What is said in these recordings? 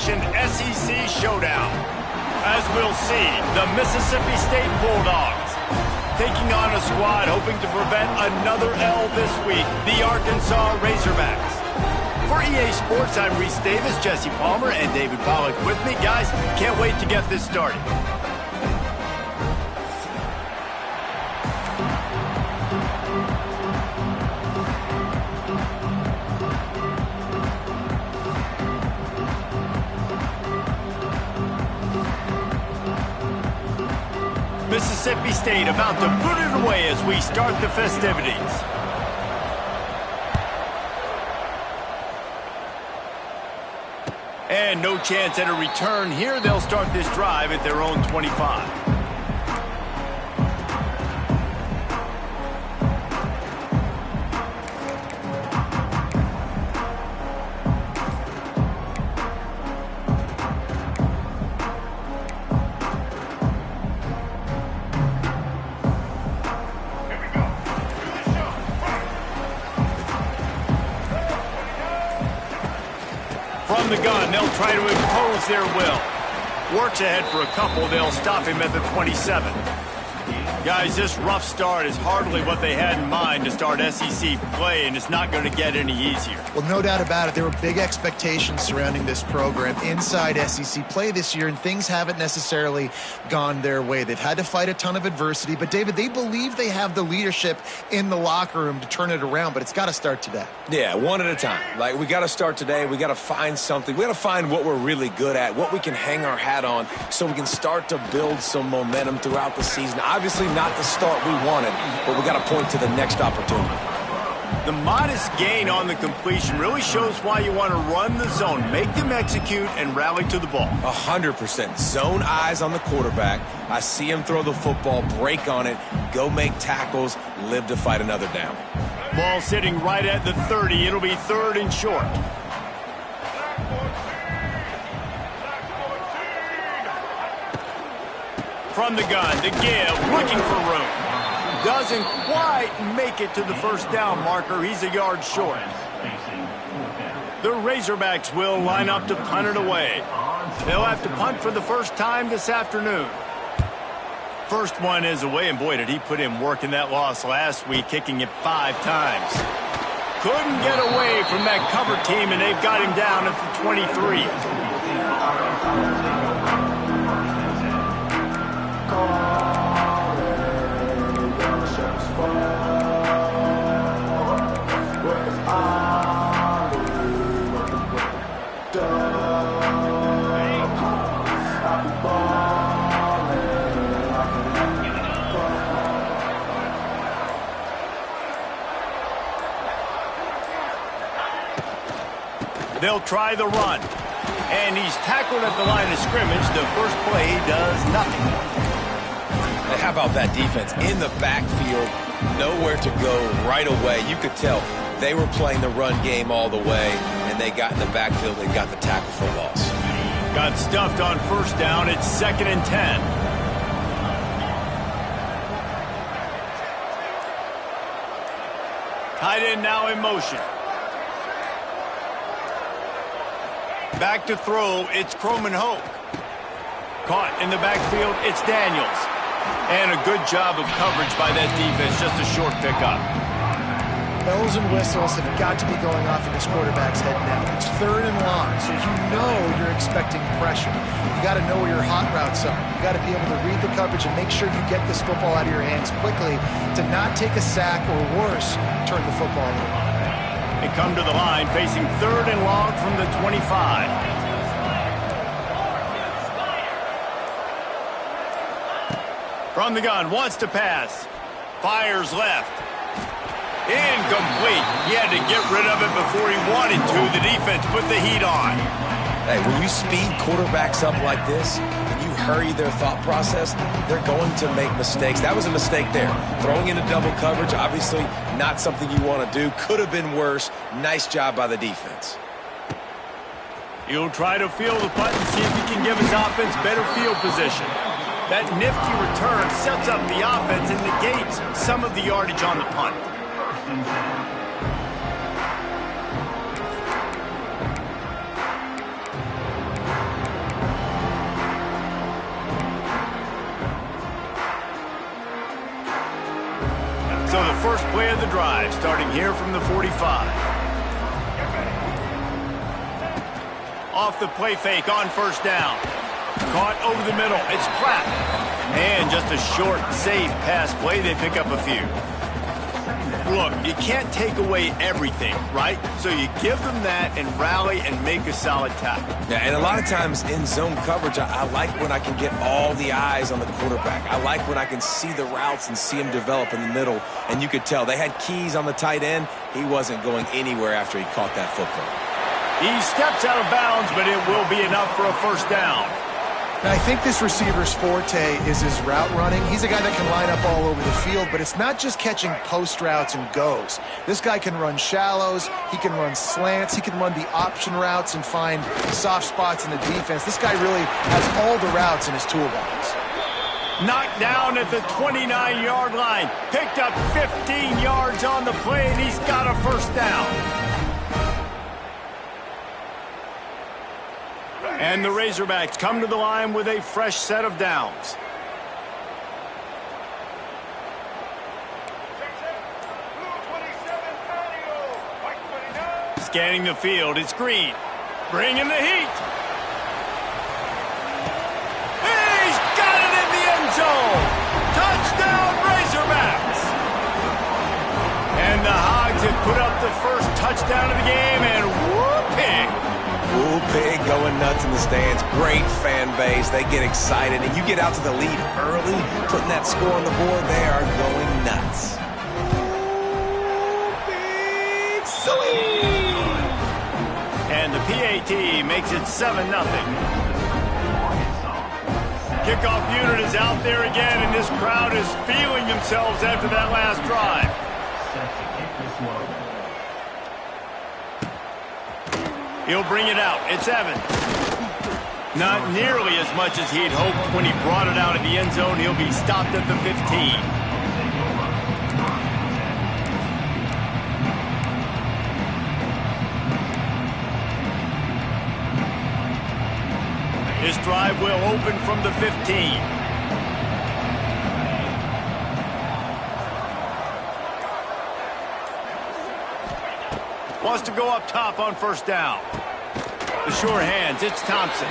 sanctioned SEC showdown. As we'll see, the Mississippi State Bulldogs taking on a squad hoping to prevent another L this week, the Arkansas Razorbacks. For EA Sports, I'm Reese Davis, Jesse Palmer, and David Pollack with me. Guys, can't wait to get this started. Mississippi State about to put it away as we start the festivities. And no chance at a return here. They'll start this drive at their own 25. From the gun, they'll try to impose their will. Works ahead for a couple. They'll stop him at the 27. Guys, this rough start is hardly what they had in mind to start SEC play, and it's not going to get any easier. Well, no doubt about it. There were big expectations surrounding this program inside SEC play this year, and things haven't necessarily gone their way. They've had to fight a ton of adversity, but, David, they believe they have the leadership in the locker room to turn it around, but it's got to start today. Yeah, one at a time. Like, we got to start today. We got to find something. We got to find what we're really good at, what we can hang our hat on so we can start to build some momentum throughout the season. Obviously, not the start we wanted, but we got to point to the next opportunity. The modest gain on the completion really shows why you want to run the zone, make them execute, and rally to the ball. 100%. Zone eyes on the quarterback. I see him throw the football, break on it, go make tackles, live to fight another down. Ball sitting right at the 30. It'll be third and short. From the gun, to give, looking for room. Doesn't quite make it to the first down marker. He's a yard short. The Razorbacks will line up to punt it away. They'll have to punt for the first time this afternoon. First one is away, and boy, did he put in work in that loss last week, kicking it 5 times. Couldn't get away from that cover team, and they've got him down at the 23. They'll try the run. And he's tackled at the line of scrimmage. The first play does nothing. Hey, how about that defense in the backfield? Nowhere to go right away. You could tell they were playing the run game all the way, and they got in the backfield and got the tackle for loss. Got stuffed on first down. It's 2nd and 10. Tight end now in motion. Back to throw, it's Croman Hoke. Caught in the backfield, it's Daniels. And a good job of coverage by that defense, just a short pickup. Bells and whistles have got to be going off in this quarterback's head now. It's 3rd and long, so you know you're expecting pressure. You got to know where your hot routes are. You got to be able to read the coverage and make sure you get this football out of your hands quickly to not take a sack or worse, turn the football over. They come to the line, facing 3rd and long from the 25. From the gun, wants to pass. Fires left. Incomplete. He had to get rid of it before he wanted to. The defense put the heat on. Hey, when you speed quarterbacks up like this, and you hurry their thought process, they're going to make mistakes. That was a mistake there. Throwing into double coverage, obviously not something you want to do. Could have been worse. Nice job by the defense. He'll try to field the punt and see if he can give his offense better field position. That nifty return sets up the offense and negates some of the yardage on the punt. play of the drive, starting here from the 45. Off the play fake on first down. Caught over the middle. It's Pratt. And just a short, safe pass play. They pick up a few. Look, you can't take away everything, right? So you give them that and rally and make a solid tackle. Yeah, and a lot of times in zone coverage, I like when I can get all the eyes on the quarterback. I like when I can see the routes and see him develop in the middle. And you could tell they had keys on the tight end. He wasn't going anywhere after he caught that football. He steps out of bounds, but it will be enough for a first down. Now, I think this receiver's forte is his route running. He's a guy that can line up all over the field, but it's not just catching post routes and goes. This guy can run shallows, he can run slants, he can run the option routes and find soft spots in the defense. This guy really has all the routes in his toolbox. Knocked down at the 29-yard line. Picked up 15 yards on the play, and he's got a first down. And the Razorbacks come to the line with a fresh set of downs. Scanning the field, it's Green. Bringing the heat. He's got it in the end zone. Touchdown, Razorbacks. And the Hogs have put up the first touchdown of the game, and whooping. Ooh, pig going nuts in the stands. Great fan base. They get excited, and you get out to the lead early, putting that score on the board. They are going nuts. And the PAT makes it 7-0. Kickoff unit is out there again, and this crowd is feeling themselves after that last drive. He'll bring it out. It's Evans. Not nearly as much as he'd hoped when he brought it out of the end zone. He'll be stopped at the 15. This drive will open from the 15. Wants to go up top on first down. The sure hands, it's Thompson.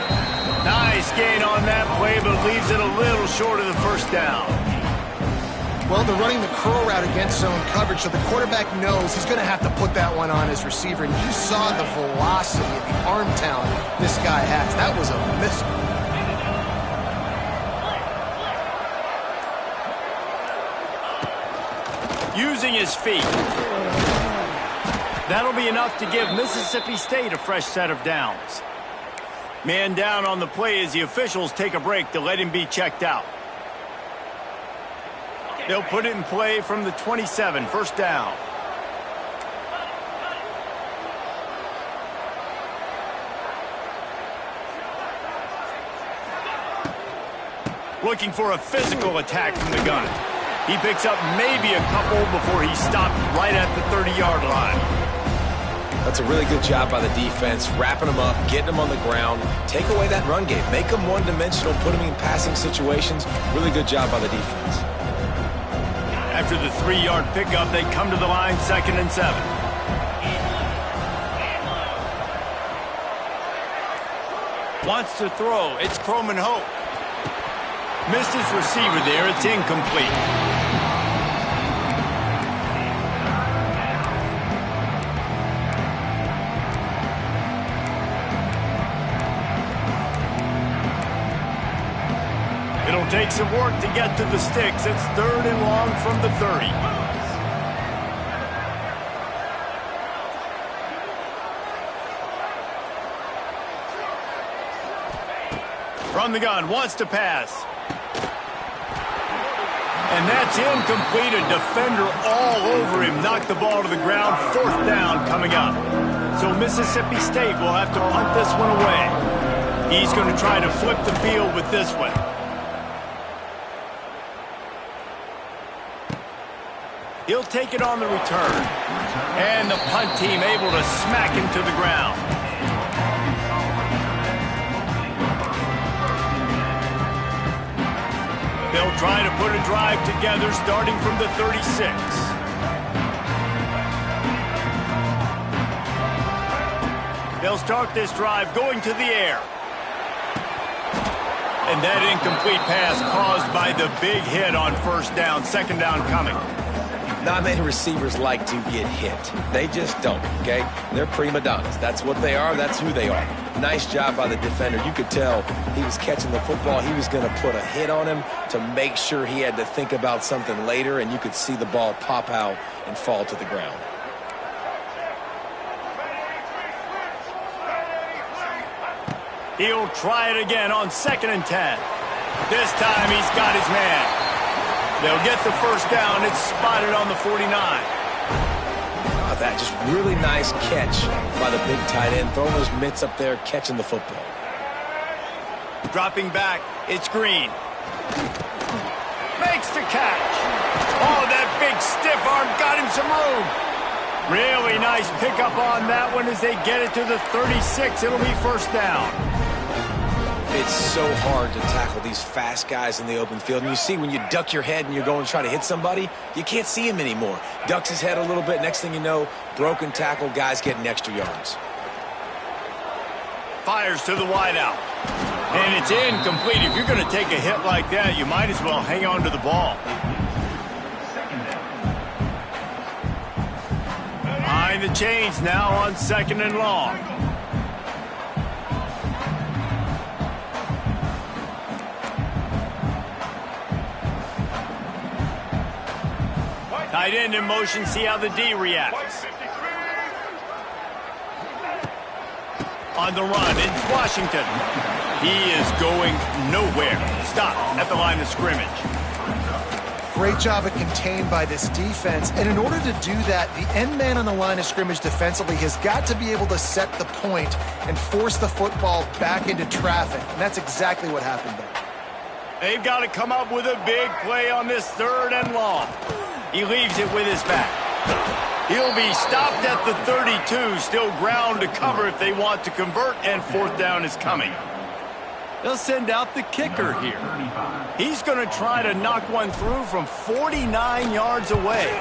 Nice gain on that play, but leaves it a little short of the first down. Well, they're running the curl route against zone coverage, so the quarterback knows he's going to have to put that one on his receiver. And you saw the velocity and the arm talent this guy has. That was a missile. Using his feet. That'll be enough to give Mississippi State a fresh set of downs. Man down on the play as the officials take a break to let him be checked out. They'll put it in play from the 27, first down. Looking for a physical attack from the gun. He picks up maybe a couple before he's stopped right at the 30-yard line. That's a really good job by the defense, wrapping them up, getting them on the ground. Take away that run game. Make them one-dimensional, put them in passing situations. Really good job by the defense. After the 3-yard pickup, they come to the line, 2nd and 7. Wants to throw. It's Croman Hope. Missed his receiver there. It's incomplete. It'll take some work to get to the sticks. It's 3rd and long from the 30. From the gun, wants to pass. And that's incomplete. A defender all over him. Knocked the ball to the ground. 4th down coming up. So Mississippi State will have to punt this one away. He's going to try to flip the field with this one. He'll take it on the return. And the punt team able to smack him to the ground. They'll try to put a drive together starting from the 36. They'll start this drive going to the air. And that incomplete pass caused by the big hit on first down. Second down coming. Not many receivers like to get hit. They just don't, okay? They're prima donnas. That's what they are. That's who they are. Nice job by the defender. You could tell he was catching the football. He was going to put a hit on him to make sure he had to think about something later, and you could see the ball pop out and fall to the ground. He'll try it again on 2nd and 10. This time he's got his man. They'll get the first down. It's spotted on the 49. That just really nice catch by the big tight end. Throwing those mitts up there, catching the football. Dropping back, it's Green. Makes the catch. Oh, that big stiff arm got him some room. Really nice pickup on that one as they get it to the 36. It'll be first down. It's so hard to tackle these fast guys in the open field. And you see when you duck your head and you're going to try to hit somebody, you can't see him anymore. Ducks his head a little bit. Next thing you know, broken tackle, guys getting extra yards. Fires to the wideout. And it's incomplete. If you're going to take a hit like that, you might as well hang on to the ball. Behind the chains now on 2nd and long. Tight end in motion, see how the D reacts. On the run, it's Washington. He is going nowhere. Stop at the line of scrimmage. Great job of contained by this defense. And in order to do that, the end man on the line of scrimmage defensively has got to be able to set the point and force the football back into traffic. And that's exactly what happened there. They've got to come up with a big play on this 3rd and long. He leaves it with his back. He'll be stopped at the 32. Still ground to cover if they want to convert, and 4th down is coming. They'll send out the kicker here. He's going to try to knock one through from 49 yards away.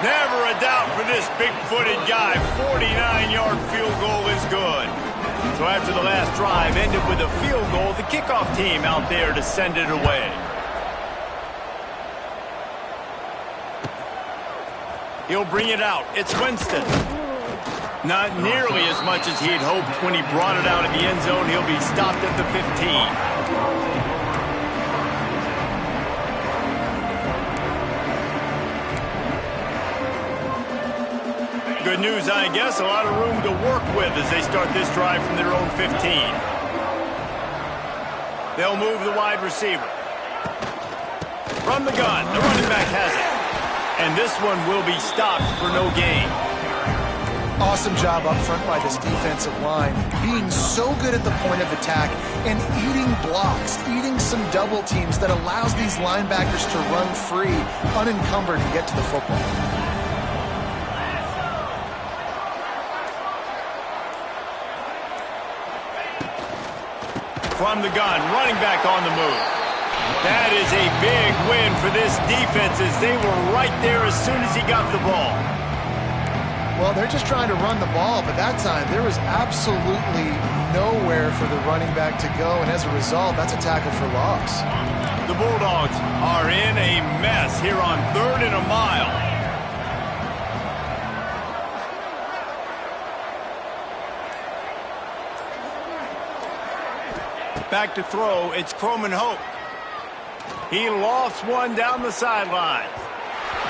Never a doubt for this big-footed guy. 49-yard field goal is good. So after the last drive ended with a field goal, the kickoff team out there to send it away. He'll bring it out. It's Winston. Not nearly as much as he'd hoped when he brought it out in the end zone. He'll be stopped at the 15. Good news, I guess. A lot of room to work with as they start this drive from their own 15. They'll move the wide receiver. From the gun, the running back has it. And this one will be stopped for no gain. Awesome job up front by this defensive line. Being so good at the point of attack and eating blocks, eating some double teams that allows these linebackers to run free, unencumbered, and get to the football. From the gun, running back on the move. That is a big win for this defense as they were right there as soon as he got the ball. Well, they're just trying to run the ball, but that time there was absolutely nowhere for the running back to go, and as a result, that's a tackle for loss. The Bulldogs are in a mess here on 3rd and a mile. Back to throw, it's Croman Hope. He lofts one down the sideline.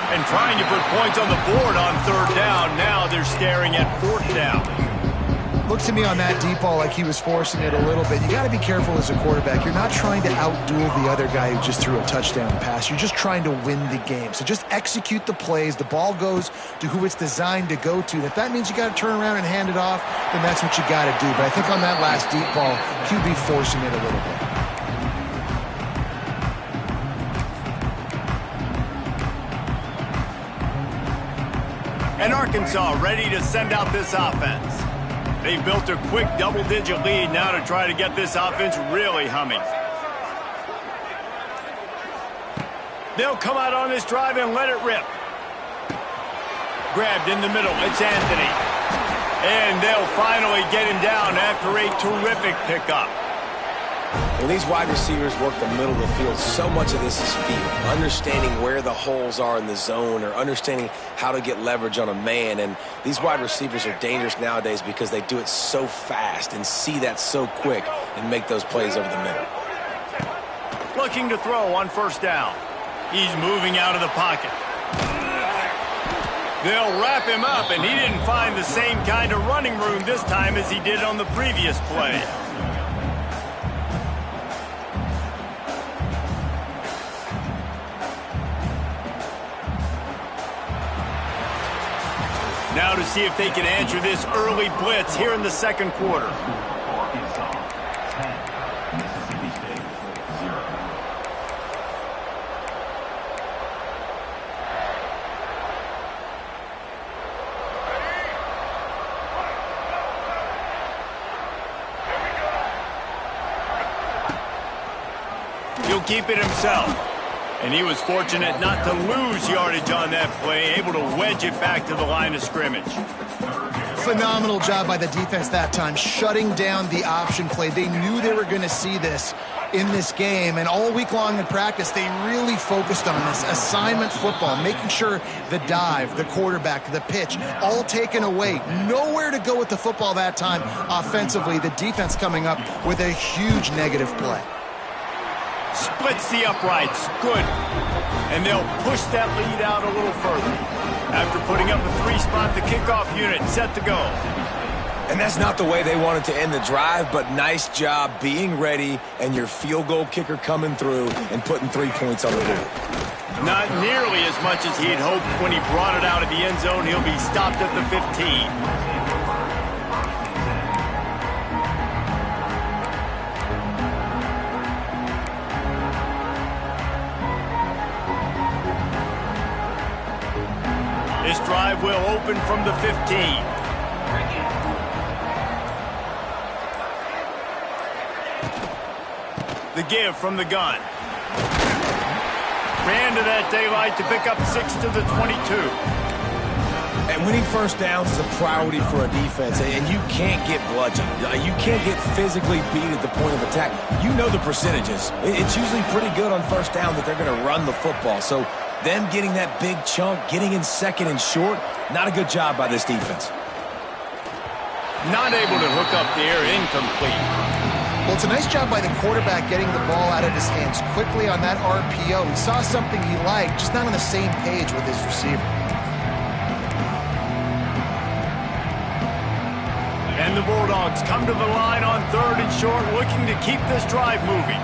And trying to put points on the board on 3rd down. Now they're staring at 4th down. Looked to me on that deep ball like he was forcing it a little bit. You got to be careful as a quarterback. You're not trying to outduel the other guy who just threw a touchdown pass. You're just trying to win the game. So just execute the plays. The ball goes to who it's designed to go to. If that means you got to turn around and hand it off, then that's what you got to do. But I think on that last deep ball, QB forcing it a little bit. And Arkansas ready to send out this offense. They've built a quick double-digit lead now to try to get this offense really humming. They'll come out on this drive and let it rip. Grabbed in the middle. It's Anthony. And they'll finally get him down after a terrific pickup. When these wide receivers work the middle of the field, so much of this is feel. Understanding where the holes are in the zone or understanding how to get leverage on a man. And these wide receivers are dangerous nowadays because they do it so fast and see that so quick and make those plays over the middle. Looking to throw on first down. He's moving out of the pocket. They'll wrap him up, and he didn't find the same kind of running room this time as he did on the previous play. Now to see if they can answer this early blitz here in the second quarter. He'll keep it himself. And he was fortunate not to lose yardage on that play, able to wedge it back to the line of scrimmage. Phenomenal job by the defense that time, shutting down the option play. They knew they were going to see this in this game, and all week long in practice, they really focused on this assignment football, making sure the dive, the quarterback, the pitch, all taken away. Nowhere to go with the football that time offensively. The defense coming up with a huge negative play. Splits the uprights. Good. And they'll push that lead out a little further. After putting up a 3-spot, the kickoff unit set to go. And that's not the way they wanted to end the drive, but nice job being ready and your field goal kicker coming through and putting 3 points on the board. Not nearly as much as he'd hoped when he brought it out of the end zone. He'll be stopped at the 15. This drive will open from the 15. The give from the gun. Ran to that daylight to pick up 6 to the 22. And winning first downs is a priority for a defense, and you can't get bludgeoned. You can't get physically beat at the point of attack. You know the percentages. It's usually pretty good on first down that they're going to run the football. So them getting that big chunk, getting in second and short, not a good job by this defense. Not able to hook up there, incomplete. Well, it's a nice job by the quarterback getting the ball out of his hands quickly on that RPO. He saw something he liked, just not on the same page with his receiver. And the Bulldogs come to the line on 3rd and short, looking to keep this drive moving.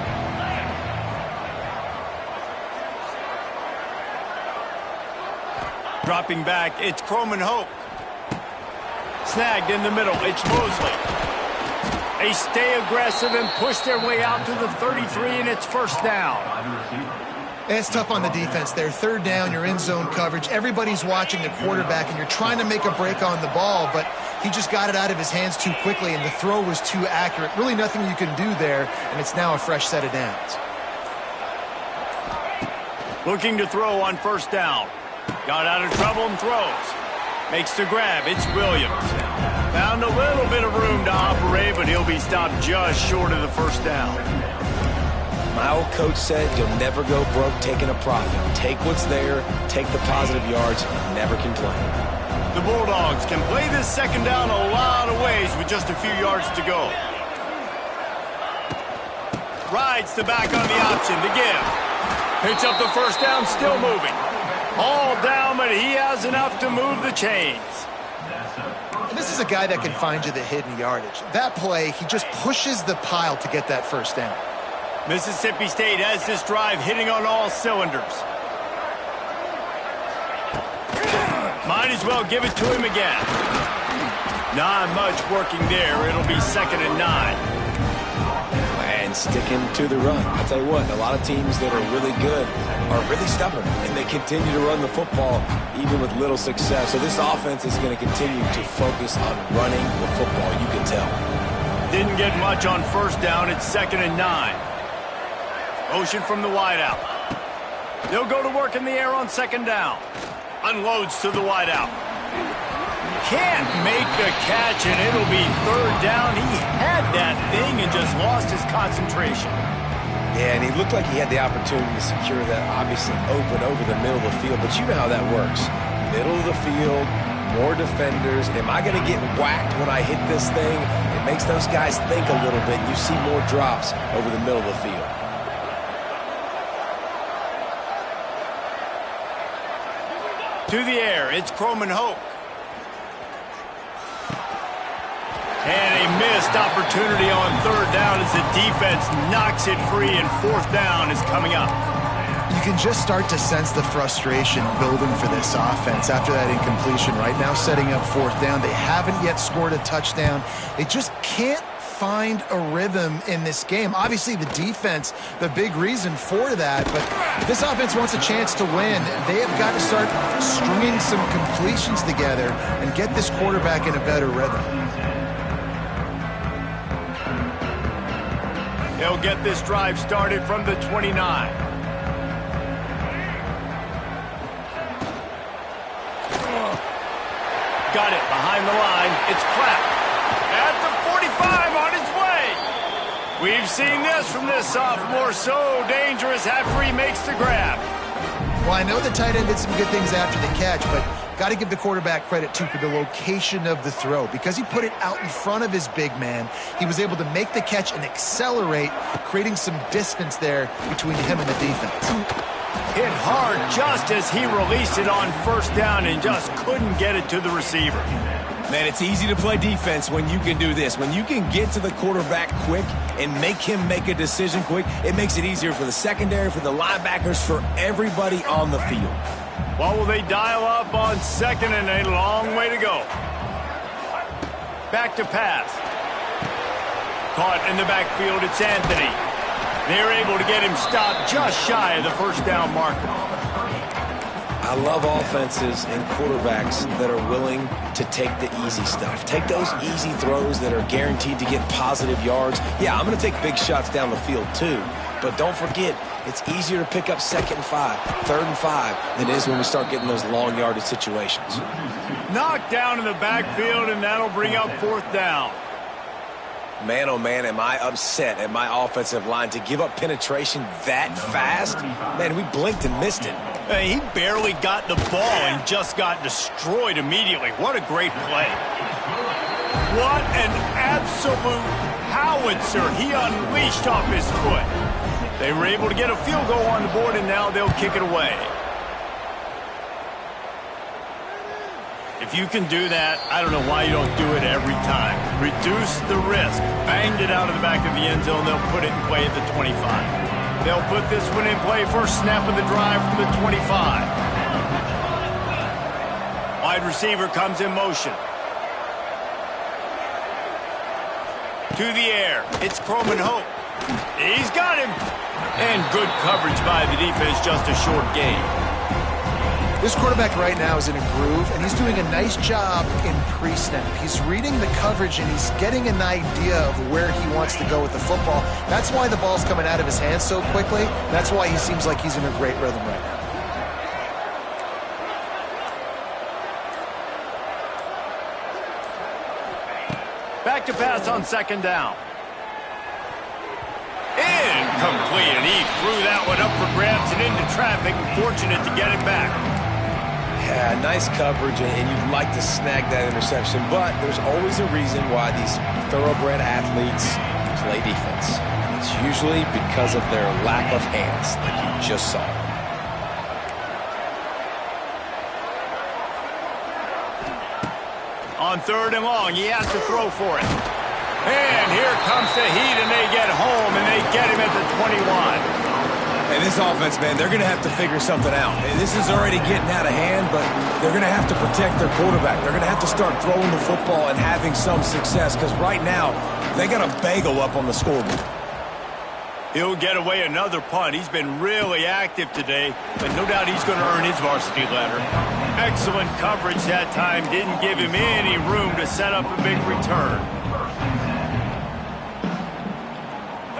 Dropping back, it's Croman Hope. Snagged in the middle, it's Mosley. They stay aggressive and push their way out to the 33, and it's first down. It's tough on the defense there. 3rd down, you're in zone coverage. Everybody's watching the quarterback, and you're trying to make a break on the ball, but he just got it out of his hands too quickly, and the throw was too accurate. Really nothing you can do there, and it's now a fresh set of downs. Looking to throw on first down. Got out of trouble and throws. Makes the grab. It's Williams. Found a little bit of room to operate, but he'll be stopped just short of the first down. My old coach said you'll never go broke taking a profit. Take what's there, take the positive yards, and never complain. The Bulldogs can play this second down a lot of ways with just a few yards to go. Rides the back on the option. The give. Picks up the first down, still moving. All down, but he has enough to move the chains. And this is a guy that can find you the hidden yardage. That play, he just pushes the pile to get that first down. Mississippi State has this drive hitting on all cylinders. Might as well give it to him again. Not much working there. It'll be 2nd and 9. And sticking to the run. I'll tell you what, a lot of teams that are really good are really stubborn, and they continue to run the football even with little success. So this offense is going to continue to focus on running the football, you can tell. Didn't get much on first down. It's 2nd and 9. Motion from the wideout. They'll go to work in the air on 2nd down. Unloads to the wideout. can't make the catch, and it'll be third down. He had that thing and just lost his concentration. Yeah, and he looked like he had the opportunity to secure that, obviously open over the middle of the field, but you know how that works. Middle of the field, more defenders. Am I going to get whacked when I hit this thing? It makes those guys think a little bit. You see more drops over the middle of the field. To the air, it's Croman Hoke. And a missed opportunity on third down as the defense knocks it free, and fourth down is coming up. You can just start to sense the frustration building for this offense after that incompletion. Right now, setting up fourth down. They haven't yet scored a touchdown. They just can't find a rhythm in this game. Obviously, the defense, the big reason for that, but if this offense wants a chance to win, they have got to start stringing some completions together and get this quarterback in a better rhythm. They'll get this drive started from the 29. Got it behind the line. It's Clapp. At the 45 on his way. We've seen this from this sophomore. So dangerous after he makes the grab. Well, I know the tight end did some good things after the catch, but got to give the quarterback credit, too, for the location of the throw. Because he put it out in front of his big man, he was able to make the catch and accelerate, creating some distance there between him and the defense. Hit hard just as he released it on first down and just couldn't get it to the receiver. Man, it's easy to play defense when you can do this. When you can get to the quarterback quick and make him make a decision quick, it makes it easier for the secondary, for the linebackers, for everybody on the field. What will they dial up on second, and a long way to go? Back to pass. Caught in the backfield, it's Anthony. They're able to get him stopped just shy of the first down marker. I love offenses and quarterbacks that are willing to take the easy stuff. Take those easy throws that are guaranteed to get positive yards. Yeah, I'm going to take big shots down the field too, but don't forget, it's easier to pick up second and 5, third and 5 than it is when we start getting those long yardage situations. Knocked down in the backfield, and that'll bring up fourth down. Man, oh man, am I upset at my offensive line to give up penetration that fast? Man, we blinked and missed it. He barely got the ball and just got destroyed immediately. What a great play. What an absolute howitzer he unleashed off his foot. They were able to get a field goal on the board, and now they'll kick it away. If you can do that, I don't know why you don't do it every time. Reduce the risk. Banged it out of the back of the end zone. They'll put it in play at the 25. They'll put this one in play first snap of the drive from the 25. Wide receiver comes in motion. To the air. It's Croman Hope. He's got him. And good coverage by the defense, just a short gain. This quarterback right now is in a groove, and he's doing a nice job in pre-snap. He's reading the coverage, and he's getting an idea of where he wants to go with the football. That's why the ball's coming out of his hands so quickly. That's why he seems like he's in a great rhythm right now. Back to pass on second down. Incomplete, and he threw that one up for grabs and into traffic. Fortunate to get it back. Yeah, nice coverage, and you'd like to snag that interception, but there's always a reason why these thoroughbred athletes play defense. And it's usually because of their lack of hands, like you just saw. On third and long, he has to throw for it. And here comes the heat, and they get home, and they get him at the 21. And this offense, man, they're going to have to figure something out. And this is already getting out of hand, but they're going to have to protect their quarterback. They're going to have to start throwing the football and having some success, because right now, they got a bagel up on the scoreboard. He'll get away another punt. He's been really active today, but no doubt he's going to earn his varsity letter. Excellent coverage that time. Didn't give him any room to set up a big return.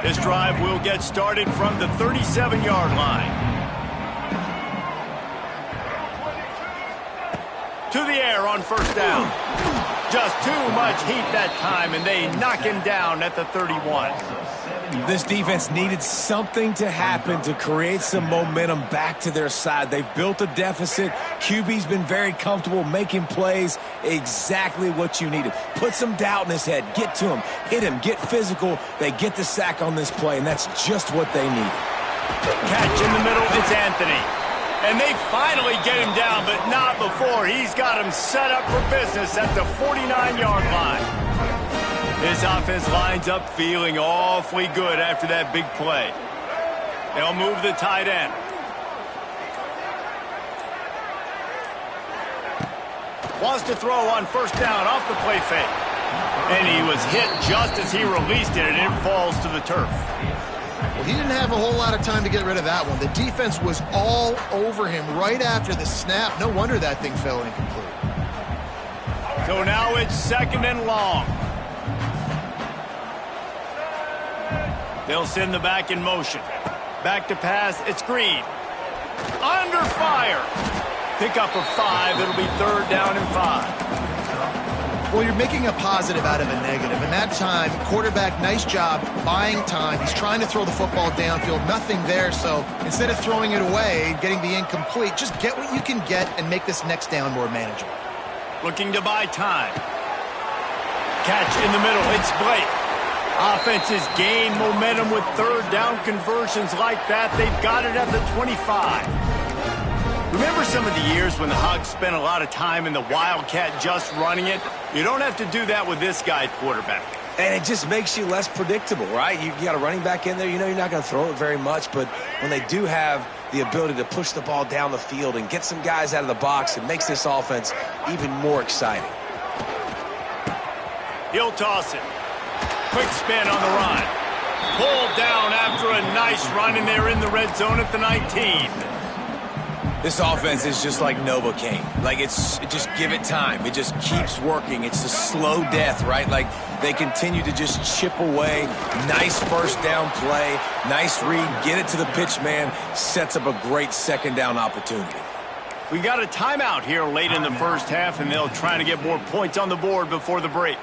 This drive will get started from the 37-yard line. To the air on first down. Just too much heat that time, and they knock him down at the 31. This defense needed something to happen to create some momentum back to their side. They've built a deficit. QB's been very comfortable making plays. Exactly what you needed. Put some doubt in his head. Get to him. Hit him. Get physical. They get the sack on this play, and that's just what they need. Catch in the middle. It's Anthony. And they finally get him down, but not before he's got him set up for business at the 49-yard line. His offense lines up feeling awfully good after that big play. They'll move the tight end. Wants to throw on first down off the play fake. And he was hit just as he released it, and it falls to the turf. Well, he didn't have a whole lot of time to get rid of that one. The defense was all over him right after the snap. No wonder that thing fell incomplete. So now it's 2nd and long. They'll send the back in motion. Back to pass. It's Green. Under fire. Pick up of 5. It'll be 3rd down and 5. Well, you're making a positive out of a negative. And that time, quarterback, nice job buying time. He's trying to throw the football downfield. Nothing there. So instead of throwing it away, getting the incomplete, just get what you can get and make this next down more manageable. Looking to buy time. Catch in the middle. It's Blake. Offenses gain momentum with 3rd down conversions like that. They've got it at the 25. Remember some of the years when the Hogs spent a lot of time in the Wildcat just running it? You don't have to do that with this guy quarterback. And it just makes you less predictable, right? You got a running back in there. You know you're not going to throw it very much, but when they do have the ability to push the ball down the field and get some guys out of the box, it makes this offense even more exciting. He'll toss it. Quick spin on the run. Pulled down after a nice run, and they're in the red zone at the 19. This offense is just like Novocaine. Like, just give it time. It just keeps working. It's the slow death, right? Like, they continue to just chip away. Nice first down play. Nice read. Get it to the pitch man. Sets up a great 2nd down opportunity. We got a timeout here late in the first half, and they'll try to get more points on the board before the break.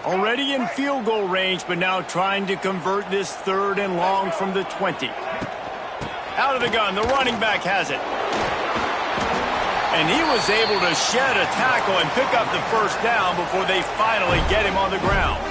Already in field goal range, but now trying to convert this 3rd and long from the 20. Out of the gun, the running back has it. And he was able to shed a tackle and pick up the first down before they finally get him on the ground.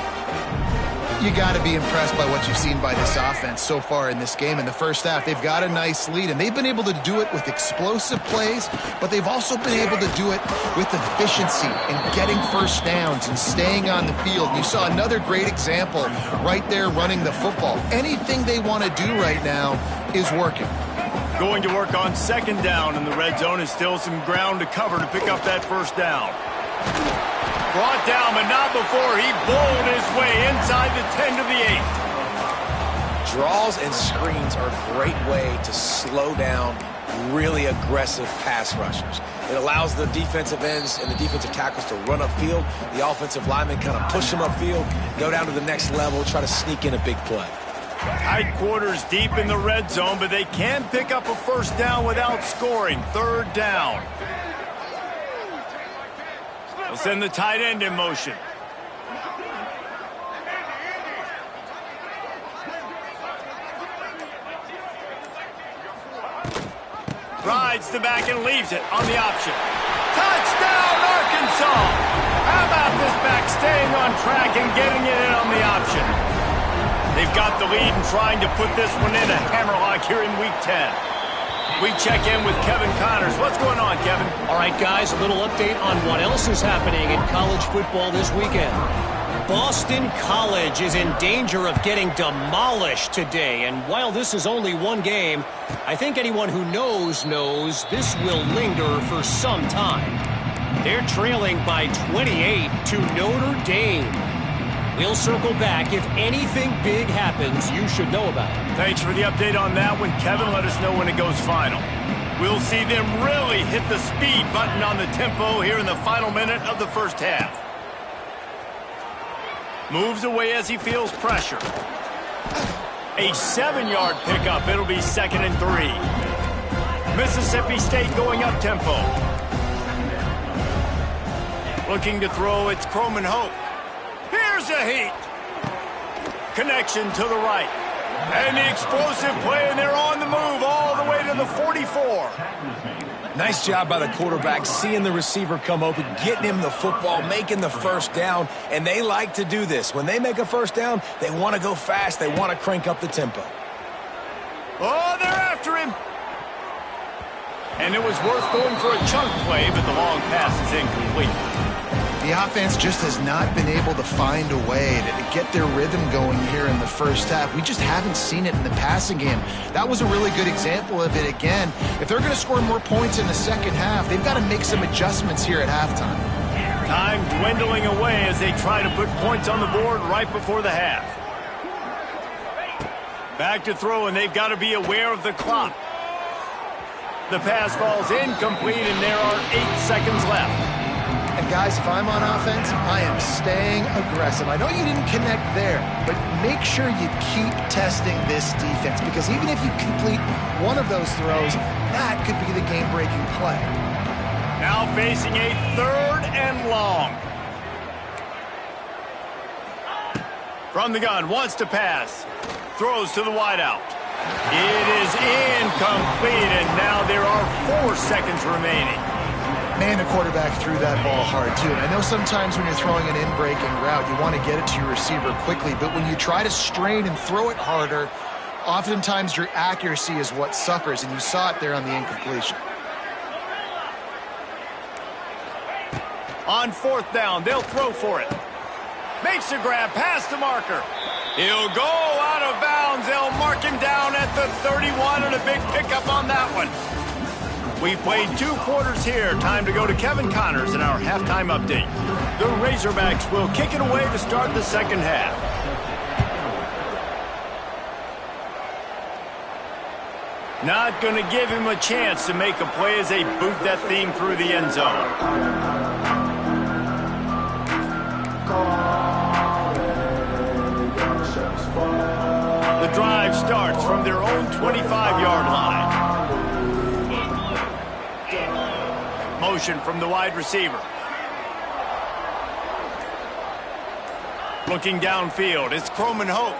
You got to be impressed by what you've seen by this offense so far in this game. In the first half, they've got a nice lead, and they've been able to do it with explosive plays, but they've also been able to do it with efficiency and getting first downs and staying on the field. You saw another great example right there running the football. Anything they want to do right now is working. Going to work on 2nd down, and the red zone is still some ground to cover to pick up that first down. Brought down, but not before he bowled his way inside the 10 to the 8. Draws and screens are a great way to slow down really aggressive pass rushers. It allows the defensive ends and the defensive tackles to run upfield. The offensive linemen kind of push them upfield, go down to the next level, try to sneak in a big play. Tight quarters deep in the red zone, but they can pick up a first down without scoring. 3rd down. They'll send the tight end in motion. Rides the back and leaves it on the option. Touchdown, Arkansas! How about this back staying on track and getting it in on the option? They've got the lead and trying to put this one in a hammerlock here in Week 10. We check in with Kevin Connors. What's going on, Kevin? All right, guys, a little update on what else is happening in college football this weekend. Boston College is in danger of getting demolished today, and while this is only one game, I think anyone who knows this will linger for some time. They're trailing by 28 to Notre Dame. We'll circle back. If anything big happens, you should know about it. Thanks for the update on that one, Kevin. Let us know when it goes final. We'll see them really hit the speed button on the tempo here in the final minute of the first half. Moves away as he feels pressure. A 7-yard pickup. It'll be 2nd and 3. Mississippi State going up tempo. Looking to throw, it's Croman Hope. Here's a heat. Connection to the right. And the explosive play, and they're on the move all the way to the 44. Nice job by the quarterback, seeing the receiver come open, getting him the football, making the first down, and they like to do this. When they make a first down, they want to go fast. They want to crank up the tempo. Oh, they're after him. And it was worth going for a chunk play, but the long pass is incomplete. The offense just has not been able to find a way to get their rhythm going here in the first half. We just haven't seen it in the passing game. That was a really good example of it again. If they're going to score more points in the second half, they've got to make some adjustments here at halftime. Time dwindling away as they try to put points on the board right before the half. Back to throw, and they've got to be aware of the clock. The pass falls incomplete, and there are 8 seconds left. And guys, if I'm on offense, I am staying aggressive. I know you didn't connect there, but make sure you keep testing this defense, because even if you complete one of those throws, that could be the game-breaking play. Now facing a 3rd and long. From the gun, wants to pass. Throws to the wideout. It is incomplete, and now there are 4 seconds remaining. Man, the quarterback threw that ball hard, too. And I know sometimes when you're throwing an in-breaking route, you want to get it to your receiver quickly. But when you try to strain and throw it harder, oftentimes your accuracy is what suffers. And you saw it there on the incompletion. On 4th down, they'll throw for it. Makes a grab past the marker. He'll go out of bounds. They'll mark him down at the 31, and a big pickup on that one. We've played 2 quarters here. Time to go to Kevin Connors in our halftime update. The Razorbacks will kick it away to start the second half. Not going to give him a chance to make a play as they boot that theme through the end zone. The drive starts from their own 25-yard line. Motion from the wide receiver. Looking downfield, it's Croman Hope.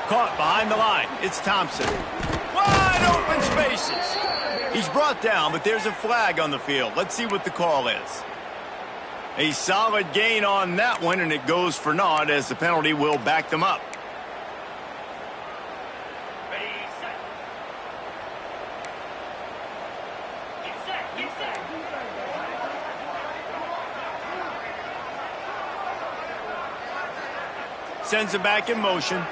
Caught behind the line, it's Thompson. Wide open spaces. He's brought down, but there's a flag on the field. Let's see what the call is. A solid gain on that one, and it goes for naught as the penalty will back them up. Sends it back in motion.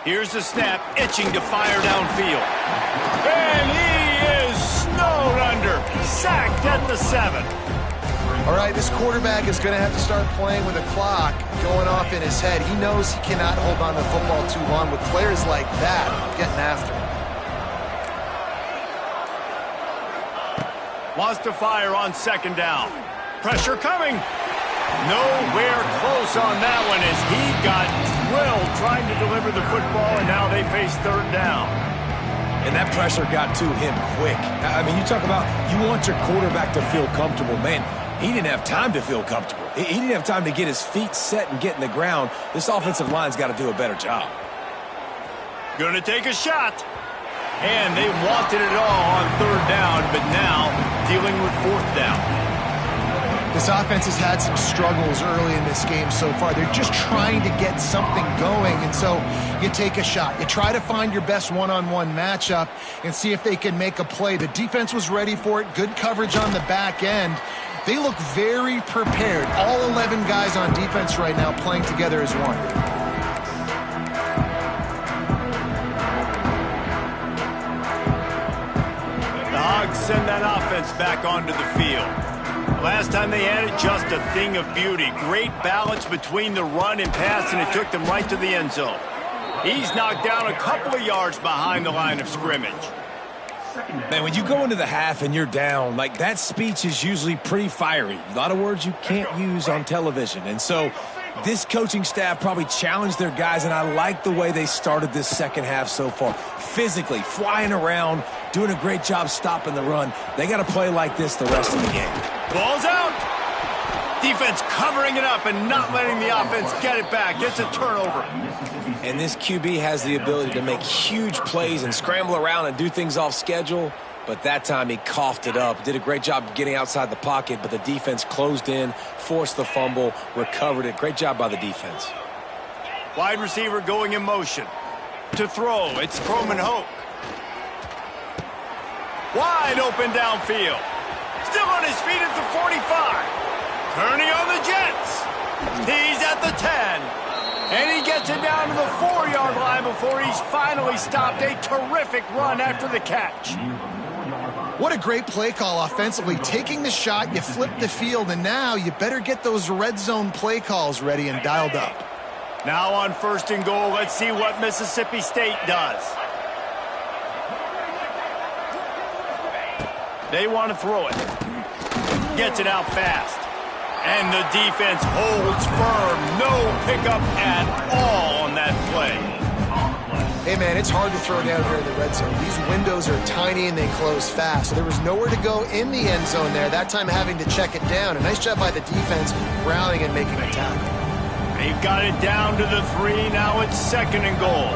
Here's the snap, itching to fire downfield. And he is snowed under. Sacked at the 7. All right, this quarterback is going to have to start playing with a clock going off in his head. He knows he cannot hold on to the football too long with players like that getting after him. Wants to fire on 2nd down. Pressure coming. Nowhere close on that one as he got drilled trying to deliver the football, and now they face 3rd down. And that pressure got to him quick. I mean, you talk about you want your quarterback to feel comfortable. Man, he didn't have time to feel comfortable. He didn't have time to get his feet set and get in the ground. This offensive line's got to do a better job. Gonna take a shot. And they wanted it all on 3rd down, but now dealing with 4th down. This offense has had some struggles early in this game so far. They're just trying to get something going, and so you take a shot. You try to find your best one-on-one matchup and see if they can make a play. The defense was ready for it. Good coverage on the back end. They look very prepared. All 11 guys on defense right now playing together as one. The Hogs send that offense back onto the field. Last time they had it, just a thing of beauty. Great balance between the run and pass, and it took them right to the end zone. He's knocked down a couple of yards behind the line of scrimmage. Man, when you go into the half and you're down, like that speech is usually pretty fiery. A lot of words you can't use on television. And so This coaching staff probably challenged their guys, and I like the way they started this second half so far. Physically, flying around, doing a great job stopping the run. They got to play like this the rest of the game. Ball's out. Defense covering it up and not letting the offense get it back. It's a turnover. And this QB has the ability to make huge plays and scramble around and do things off schedule. But that time he coughed it up. Did a great job getting outside the pocket, but the defense closed in, forced the fumble, recovered it. Great job by the defense. Wide receiver going in motion. To throw, it's Croman Hoke. Wide open downfield. Still on his feet at the 45. Turning on the Jets. He's at the 10. And he gets it down to the 4-yard line before he's finally stopped. A terrific run after the catch. What a great play call offensively. Taking the shot, you flip the field, and now you better get those red zone play calls ready and dialed up. Now on 1st and goal, let's see what Mississippi State does. They want to throw it. Gets it out fast. And the defense holds firm. No pickup at all on that play. Hey, man, it's hard to throw down here in the red zone. These windows are tiny and they close fast. So there was nowhere to go in the end zone there. That time having to check it down. A nice job by the defense rallying and making a tackle. They've got it down to the 3. Now it's 2nd and goal.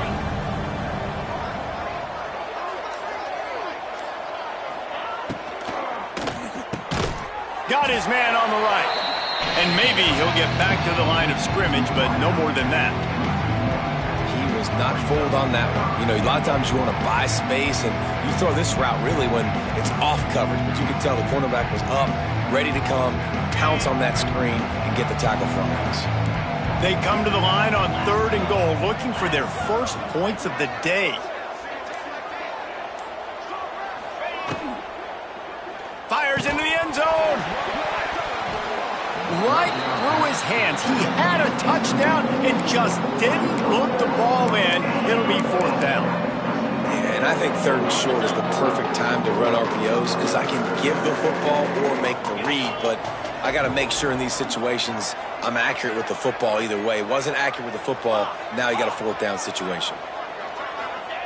Got his man on the right. And maybe he'll get back to the line of scrimmage, but no more than that. He was not fooled on that one. You know, a lot of times you want to buy space, and you throw this route really when it's off coverage. But you can tell the cornerback was up, ready to come, pounce on that screen, and get the tackle from us. They come to the line on 3rd and goal, looking for their first points of the day. Fires into the end zone. Right through his hands. He had a touchdown and just didn't look the ball in. It'll be 4th down. Yeah, and I think 3rd and short is the perfect time to run RPOs because I can give the football or make the read, but I got to make sure in these situations I'm accurate with the football either way. Wasn't accurate with the football. Now you got a 4th down situation.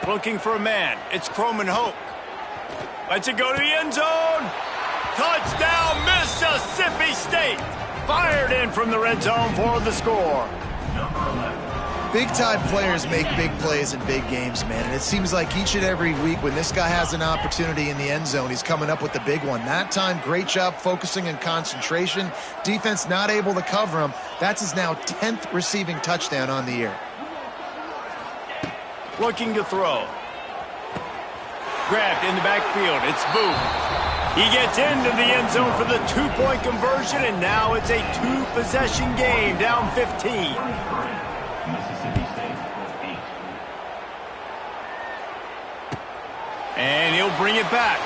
Looking for a man. It's Croman Hoke. Lets it go to the end zone. Touchdown, Mississippi State. Fired in from the red zone for the score. Big-time players make big plays in big games, man. And it seems like each and every week when this guy has an opportunity in the end zone, he's coming up with the big one. That time, great job focusing and concentration. Defense not able to cover him. That's his now 10th receiving touchdown on the year. Looking to throw. Grabbed in the backfield. It's Booth. He gets into the end zone for the 2-point conversion, and now it's a 2-possession game, down 15. And he'll bring it back.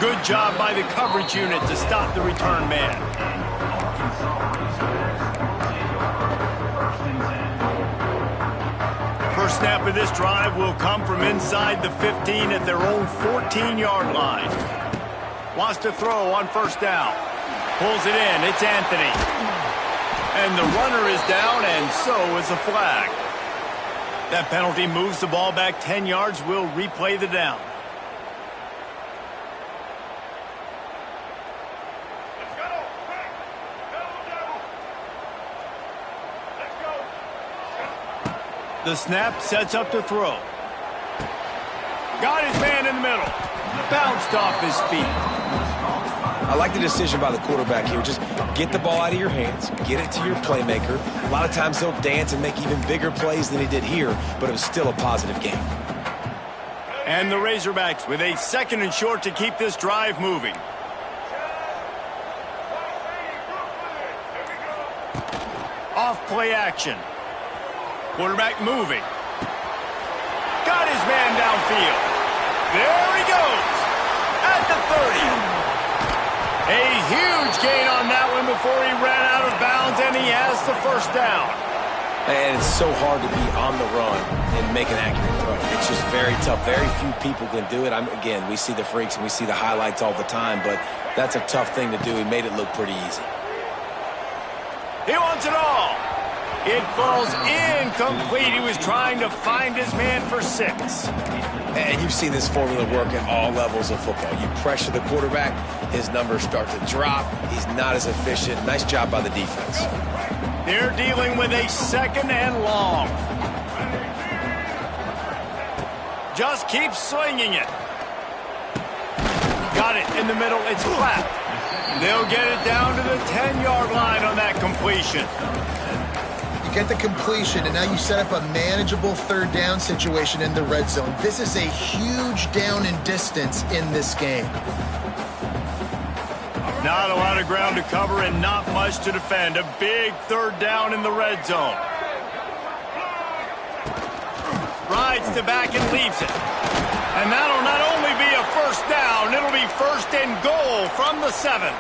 Good job by the coverage unit to stop the return man. First snap of this drive will come from inside the 15 at their own 14-yard line. Wants to throw on 1st down. Pulls it in. It's Anthony. And the runner is down, and so is a flag. That penalty moves the ball back 10 yards. We'll replay the down. The snap sets up to throw. Got his man in the middle. Bounced off his feet. I like the decision by the quarterback here. Just get the ball out of your hands. Get it to your playmaker. A lot of times he'll dance and make even bigger plays than he did here, but it was still a positive game. And the Razorbacks with a 2nd and short to keep this drive moving. Off play action. Quarterback moving. Got his man downfield. There he goes. At the 30. A huge gain on that one before he ran out of bounds, and he has the 1st down. And it's so hard to be on the run and make an accurate throw. It's just very tough. Very few people can do it. Again, we see the freaks and we see the highlights all the time, but that's a tough thing to do. He made it look pretty easy. He wants it all. It falls incomplete. He was trying to find his man for 6. And you've seen this formula work at all levels of football. You pressure the quarterback, his numbers start to drop. He's not as efficient. Nice job by the defense. They're dealing with a 2nd and long. Just keep swinging it. Got it in the middle. It's flat. They'll get it down to the 10-yard line on that completion. You get the completion, and now you set up a manageable 3rd down situation in the red zone. This is a huge down in distance in this game. Not a lot of ground to cover and not much to defend. A big 3rd down in the red zone. Rides to back and leaves it. And that'll not only be a 1st down, it'll be 1st and goal from the 7.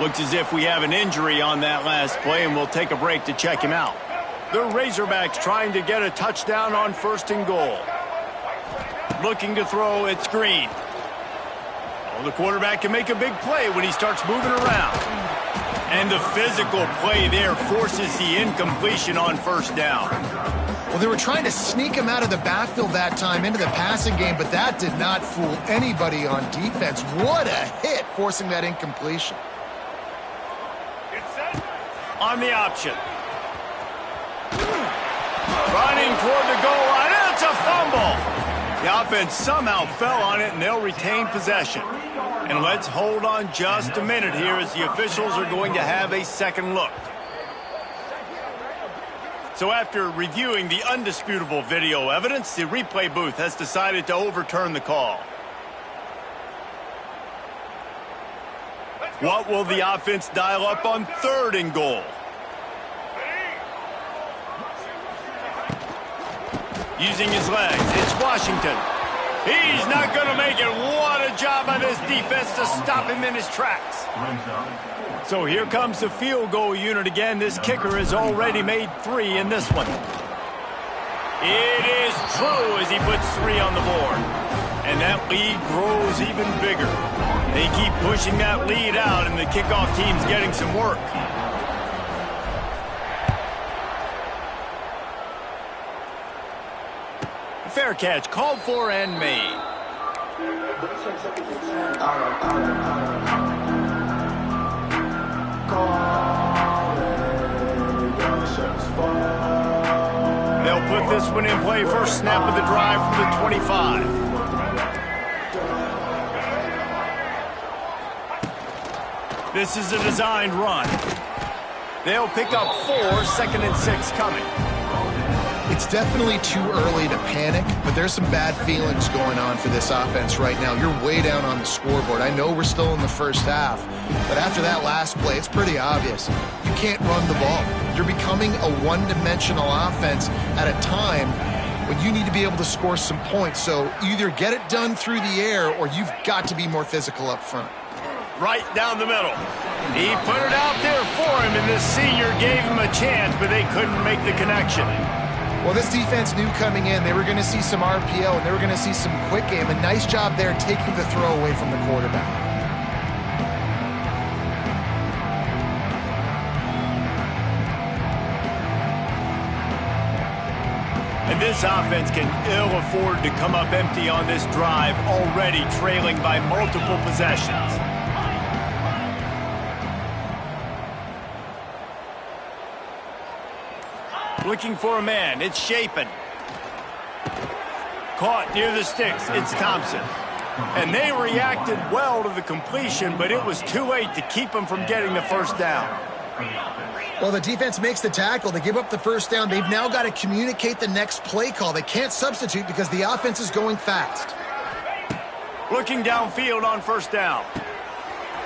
Looks as if we have an injury on that last play, and we'll take a break to check him out. The Razorbacks trying to get a touchdown on 1st and goal. Looking to throw, it's Green. The quarterback can make a big play when he starts moving around. And the physical play there forces the incompletion on 1st down. Well, they were trying to sneak him out of the backfield that time into the passing game, but that did not fool anybody on defense. What a hit, forcing that incompletion. On the option. Running toward the goal line. It's a fumble. The offense somehow fell on it, and they'll retain possession. And let's hold on just a minute here as the officials are going to have a 2nd look. So after reviewing the undisputable video evidence, the replay booth has decided to overturn the call. What will the offense dial up on 3rd and goal? Using his legs, it's Washington. He's not going to make it. What a job by this defense to stop him in his tracks. So here comes the field goal unit again. This kicker has already made 3 in this one. It is true as he puts 3 on the board. And that lead grows even bigger. They keep pushing that lead out, and the kickoff team's getting some work. Fair catch, called for and made. They'll put this one in play. First snap of the drive from the 25. This is a designed run. They'll pick up 4, 2nd and 6 coming. It's definitely too early to panic, but there's some bad feelings going on for this offense right now. You're way down on the scoreboard. I know we're still in the 1st half, but after that last play, it's pretty obvious. You can't run the ball. You're becoming a one-dimensional offense at a time when you need to be able to score some points. So either get it done through the air or you've got to be more physical up front. Right down the middle. He put it out there for him, and the senior gave him a chance, but they couldn't make the connection. Well, this defense knew coming in they were going to see some RPO and they were going to see some quick game. A nice job there taking the throw away from the quarterback. And this offense can ill afford to come up empty on this drive, already trailing by multiple possessions. Looking for a man. It's Shapen. Caught near the sticks. It's Thompson. And they reacted well to the completion, but it was too late to keep them from getting the 1st down. Well, the defense makes the tackle. They give up the 1st down. They've now got to communicate the next play call. They can't substitute because the offense is going fast. Looking downfield on 1st down.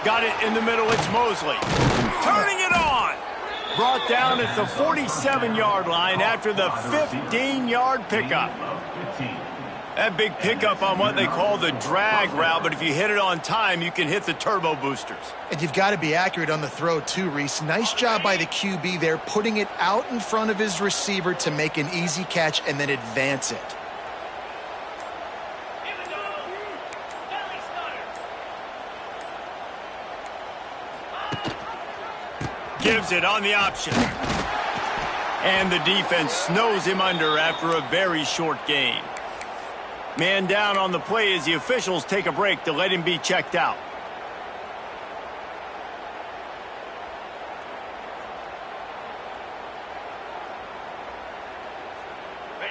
Got it in the middle. It's Mosley. Turning it on. Brought down at the 47-yard line after the 15-yard pickup. That big pickup on what they call the drag route, but if you hit it on time, you can hit the turbo boosters. And you've got to be accurate on the throw too, Reese. Nice job by the QB there, putting it out in front of his receiver to make an easy catch and then advance it. Gives it on the option. And the defense snows him under after a very short gain. Man down on the play as the officials take a break to let him be checked out.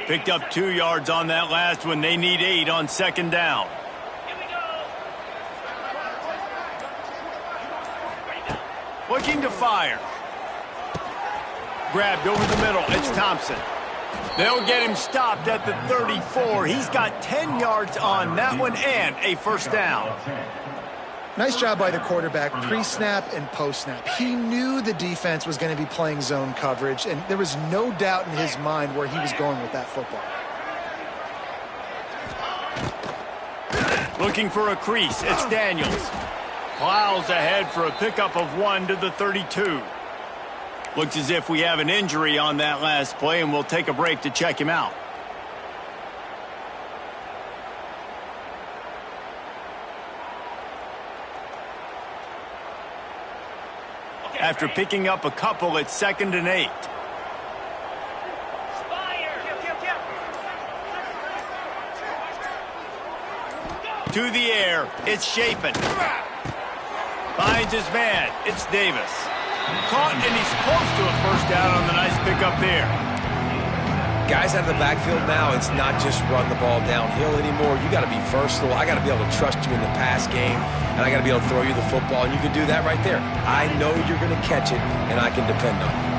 Picked up 2 yards on that last one. They need 8 on second down. Looking to fire. Grabbed over the middle. It's Thompson. They'll get him stopped at the 34. He's got 10 yards on that one and a first down. Nice job by the quarterback, pre-snap and post-snap. He knew the defense was going to be playing zone coverage, and there was no doubt in his mind where he was going with that football. Looking for a crease. It's Daniels. Plows ahead for a pickup of 1 to the 32. Looks as if we have an injury on that last play, and we'll take a break to check him out. After picking up a couple, it's 2nd and 8. To the air, it's Chapin. Finds his man, it's Davis. Caught, and he's close to a first down on the nice pickup there. Guys out of the backfield now, it's not just run the ball downhill anymore. You got to be versatile. I got to be able to trust you in the pass game, and I got to be able to throw you the football, and you can do that right there. I know you're going to catch it, and I can depend on you.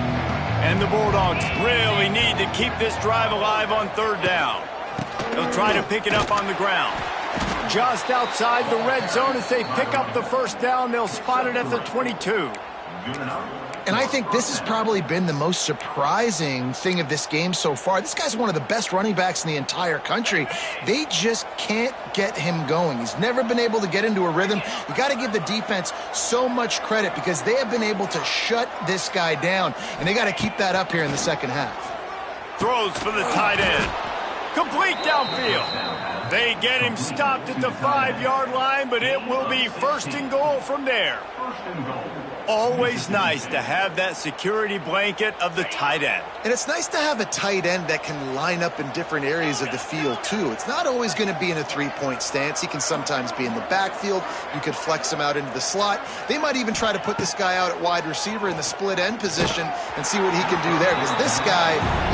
And the Bulldogs really need to keep this drive alive on third down. They'll try to pick it up on the ground. Just outside the red zone as they pick up the first down. They'll spot it at the 22. And I think this has probably been the most surprising thing of this game so far. This guy's one of the best running backs in the entire country. They just can't get him going. He's never been able to get into a rhythm. You got to give the defense so much credit because they have been able to shut this guy down, and they got to keep that up here in the second half. Throws for the tight end. Complete downfield. They get him stopped at the 5-yard line, but it will be 1st and goal from there. Always nice to have that security blanket of the tight end. And it's nice to have a tight end that can line up in different areas of the field, too. It's not always going to be in a three-point stance. He can sometimes be in the backfield. You could flex him out into the slot. They might even try to put this guy out at wide receiver in the split end position and see what he can do there, because this guy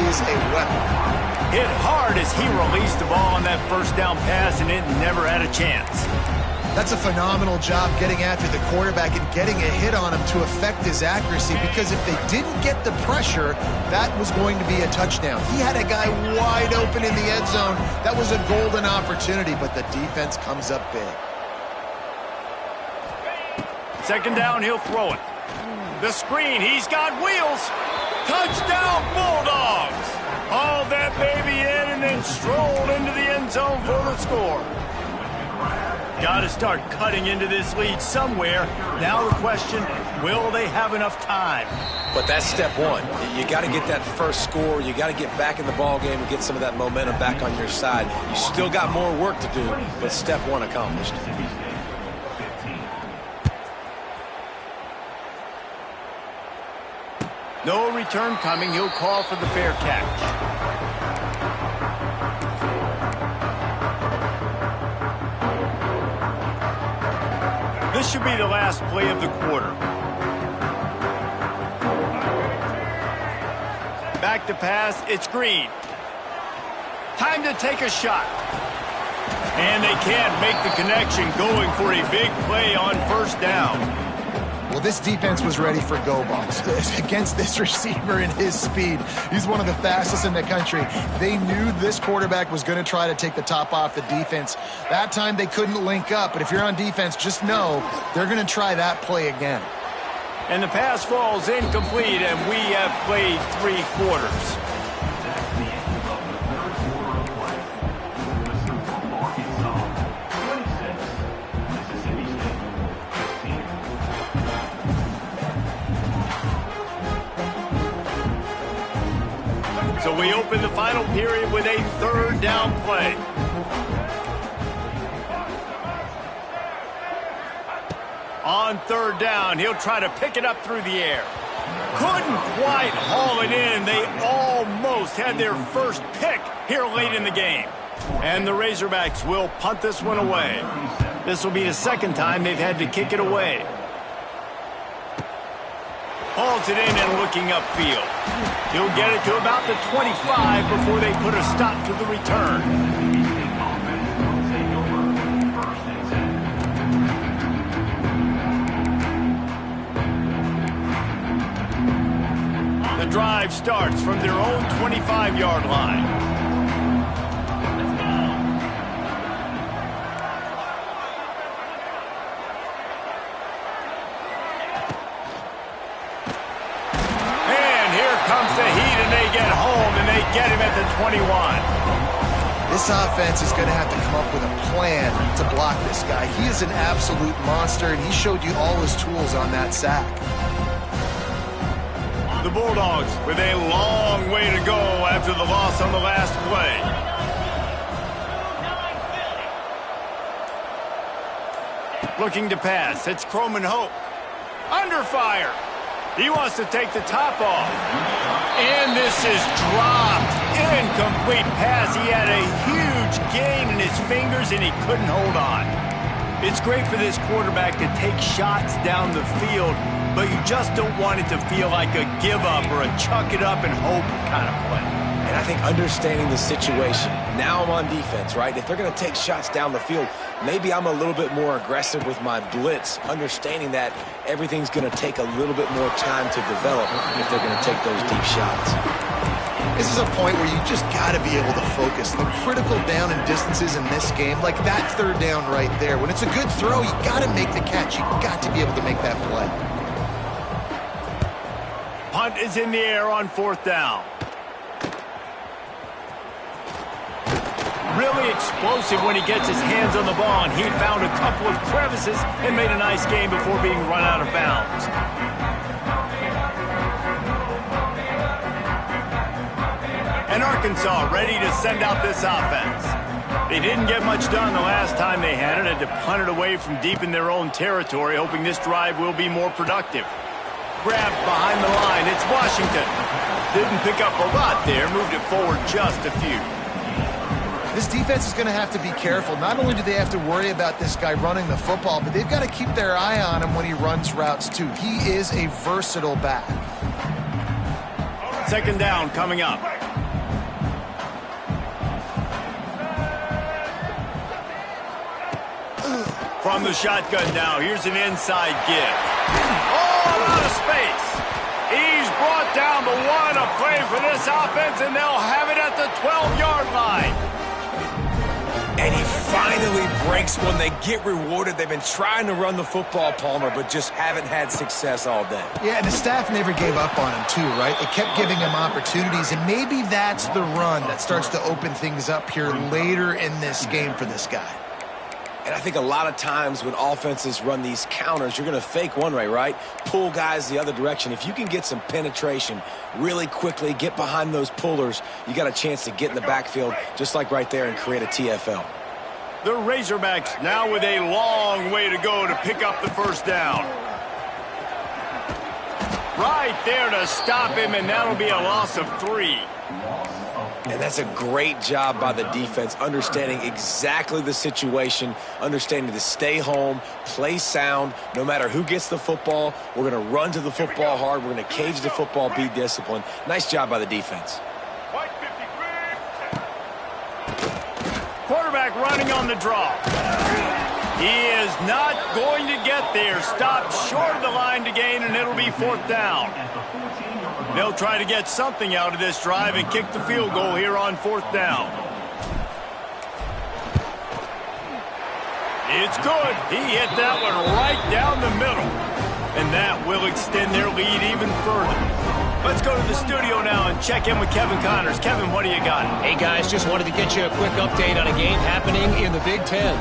is a weapon. Hit hard as he released the ball on that first down pass, and it never had a chance. That's a phenomenal job getting after the quarterback and getting a hit on him to affect his accuracy, because if they didn't get the pressure, that was going to be a touchdown. He had a guy wide open in the end zone. That was a golden opportunity, but the defense comes up big. 2nd down, he'll throw it. The screen, he's got wheels. Touchdown, Bulldogs. Hauled that baby in and then strolled into the end zone for the score. Got to start cutting into this lead somewhere. Now the question, will they have enough time? But that's step one. You got to get that first score. You got to get back in the ball game and get some of that momentum back on your side. You still got more work to do, but step one accomplished. No return coming. He'll call for the fair catch. This should be the last play of the quarter. Back to pass, it's Green. Time to take a shot. And they can't make the connection, going for a big play on first down. Well, this defense was ready for go balls against this receiver and his speed. He's one of the fastest in the country. They knew this quarterback was going to try to take the top off the defense. That time they couldn't link up, but if you're on defense, just know they're going to try that play again. And the pass falls incomplete, and we have played 3 quarters. So we open the final period with a 3rd down play. On 3rd down, he'll try to pick it up through the air. Couldn't quite haul it in. They almost had their first pick here late in the game. And the Razorbacks will punt this one away. This will be the second time they've had to kick it away. Hauls it in and looking upfield. He'll get it to about the 25 before they put a stop to the return. The drive starts from their own 25-yard line. Comes the heat, and they get home, and they get him at the 21. This offense is going to have to come up with a plan to block this guy. He is an absolute monster, and he showed you all his tools on that sack. The Bulldogs with a long way to go after the loss on the last play. Looking to pass. It's Croman Hope. Under fire. He wants to take the top off. And this is dropped. Incomplete pass. He had a huge gain in his fingers, and he couldn't hold on. It's great for this quarterback to take shots down the field, but you just don't want it to feel like a give-up or a chuck-it-up-and-hope kind of play. And I think understanding the situation, now I'm on defense, right? If they're going to take shots down the field, maybe I'm a little bit more aggressive with my blitz, understanding that everything's going to take a little bit more time to develop if they're going to take those deep shots. This is a point where you just got to be able to focus. The critical down and distances in this game, like that third down right there. When it's a good throw, you got to make the catch. You got to be able to make that play. Punt is in the air on fourth down. Really explosive when he gets his hands on the ball, and he found a couple of crevices and made a nice game before being run out of bounds. And Arkansas ready to send out this offense. They didn't get much done the last time they had it, had to punt it away from deep in their own territory, hoping this drive will be more productive. Grabbed behind the line, it's Washington. Didn't pick up a lot there, moved it forward just a few. This defense is going to have to be careful. Not only do they have to worry about this guy running the football, but they've got to keep their eye on him when he runs routes, too. He is a versatile back. Second down coming up. From the shotgun now, here's an inside give. Oh, out of space. He's brought down the one, a play for this offense, and they'll have it at the 12-yard line. And he finally breaks one. They get rewarded. They've been trying to run the football, Palmer, but just haven't had success all day. Yeah, and the staff never gave up on him, too, right? They kept giving him opportunities, and maybe that's the run that starts to open things up here later in this game for this guy. And I think a lot of times when offenses run these counters, you're going to fake one way, right? Pull guys the other direction. If you can get some penetration really quickly, get behind those pullers, you got a chance to get in the backfield just like right there and create a TFL. The Razorbacks now with a long way to go to pick up the first down. Right there to stop him, and that'll be a loss of 3. And that's a great job by the defense, understanding exactly the situation, understanding to stay home, play sound. No matter who gets the football, we're going to run to the football hard. We're going to cage the football, be disciplined. Nice job by the defense. Quarterback running on the draw. He is not going to get there. Stopped short of the line to gain, and it'll be fourth down. They'll try to get something out of this drive and kick the field goal here on fourth down. It's good. He hit that one right down the middle. And that will extend their lead even further. Let's go to the studio now and check in with Kevin Connors. Kevin, what do you got? Hey, guys, just wanted to get you a quick update on a game happening in the Big Ten.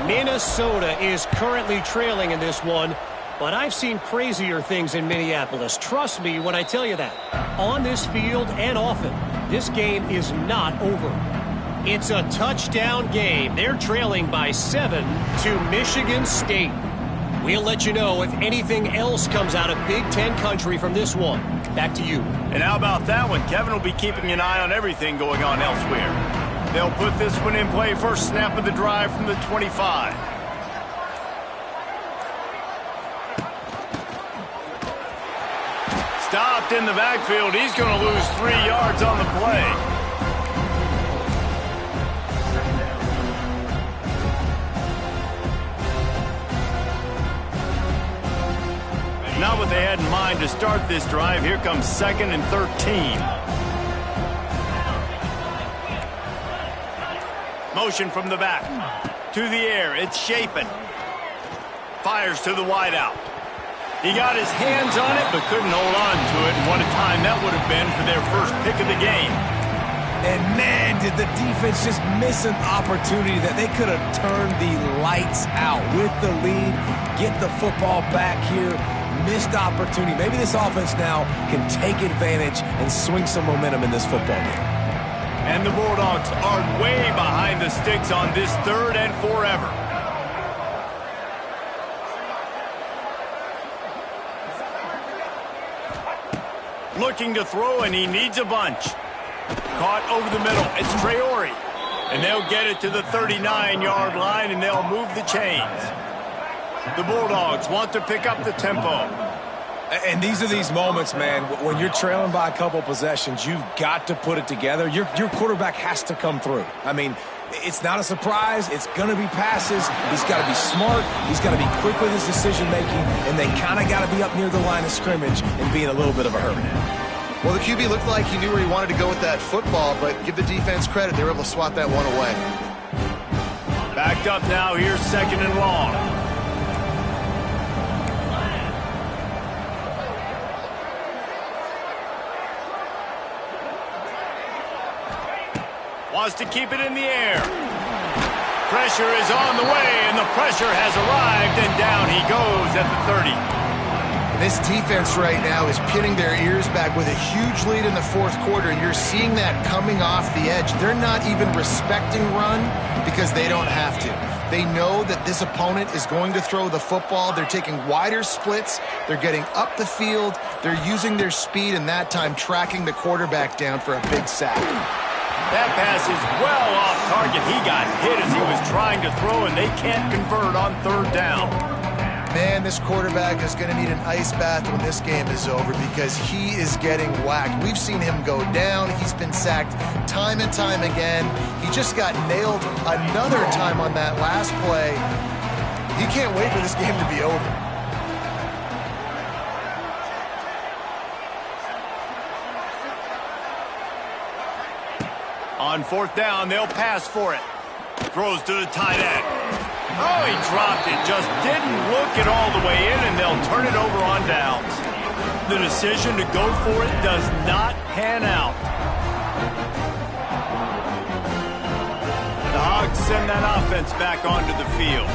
Minnesota is currently trailing in this one, but I've seen crazier things in Minneapolis. Trust me when I tell you that. On this field and often, this game is not over. It's a touchdown game. They're trailing by 7 to Michigan State. We'll let you know if anything else comes out of Big Ten country from this one. Back to you. And how about that one? Kevin will be keeping an eye on everything going on elsewhere. They'll put this one in play. First snap of the drive from the 25. Stopped in the backfield. He's going to lose 3 yards on the play. Not what they had in mind to start this drive. Here comes 2nd and 13. Motion from the back. To the air. It's Shapen. Fires to the wideout. He got his hands on it, but couldn't hold on to it. And what a time that would have been for their first pick of the game. And man, did the defense just miss an opportunity that they could have turned the lights out with the lead, get the football back here. Missed opportunity. Maybe this offense now can take advantage and swing some momentum in this football game. And the Bulldogs are way behind the sticks on this 3rd and forever. Looking to throw, and he needs a bunch. Caught over the middle. It's Traore. And they'll get it to the 39-yard line, and they'll move the chains. The Bulldogs want to pick up the tempo. And these are these moments, man, when you're trailing by a couple possessions, you've got to put it together. Your quarterback has to come through. I mean, it's not a surprise. It's going to be passes. He's got to be smart. He's got to be quick with his decision-making, and they kind of got to be up near the line of scrimmage and be in a little bit of a hurry. Well, the QB looked like he knew where he wanted to go with that football, but give the defense credit. They were able to swat that one away. Backed up now. Here's 2nd and long. Wants to keep it in the air. Pressure is on the way, and the pressure has arrived, and down he goes at the 30. And this defense right now is pinning their ears back with a huge lead in the 4th quarter, and you're seeing that coming off the edge. They're not even respecting run because they don't have to. They know that this opponent is going to throw the football. They're taking wider splits. They're getting up the field. They're using their speed, and that time tracking the quarterback down for a big sack. That pass is well off target. He got hit as he was trying to throw, and they can't convert on 3rd down. Man, this quarterback is going to need an ice bath when this game is over because he is getting whacked. We've seen him go down. He's been sacked time and time again. He just got nailed another time on that last play. He can't wait for this game to be over. On 4th down, they'll pass for it. Throws to the tight end. Oh, he dropped it. Just didn't look it all the way in, and they'll turn it over on downs. The decision to go for it does not pan out. The Hogs send that offense back onto the field.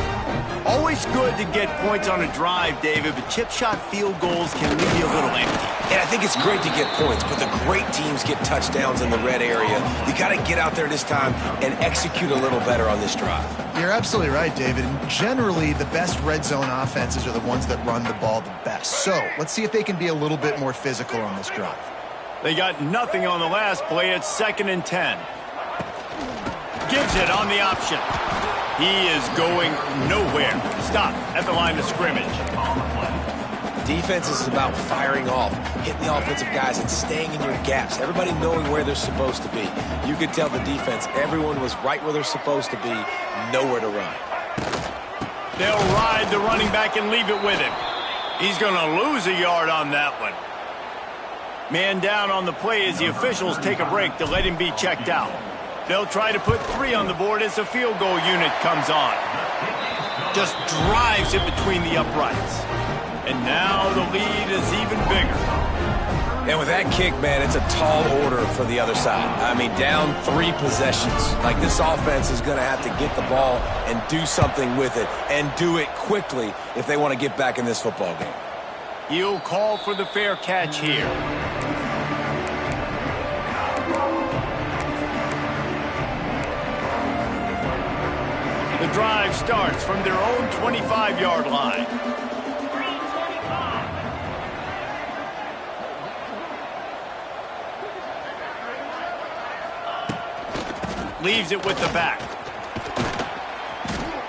Always good to get points on a drive, David, but chip shot field goals can leave you a little empty. And I think it's great to get points, but the great teams get touchdowns in the red area. You got to get out there this time and execute a little better on this drive. You're absolutely right, David. And generally, the best red zone offenses are the ones that run the ball the best. So let's see if they can be a little bit more physical on this drive. They got nothing on the last play. It's 2nd and 10. Gives it on the option. He is going nowhere. Stop at the line of scrimmage. Defense is about firing off, hitting the offensive guys and staying in your gaps. Everybody knowing where they're supposed to be. You could tell the defense, everyone was right where they're supposed to be, nowhere to run. They'll ride the running back and leave it with him. He's going to lose a yard on that one. Man down on the play as the officials take a break to let him be checked out. They'll try to put 3 on the board as the field goal unit comes on. Just drives it between the uprights. And now the lead is even bigger. And with that kick, man, it's a tall order for the other side. I mean, down 3 possessions. Like, this offense is going to have to get the ball and do something with it, and do it quickly if they want to get back in this football game. He'll call for the fair catch here. The drive starts from their own 25-yard line. Leaves it with the back.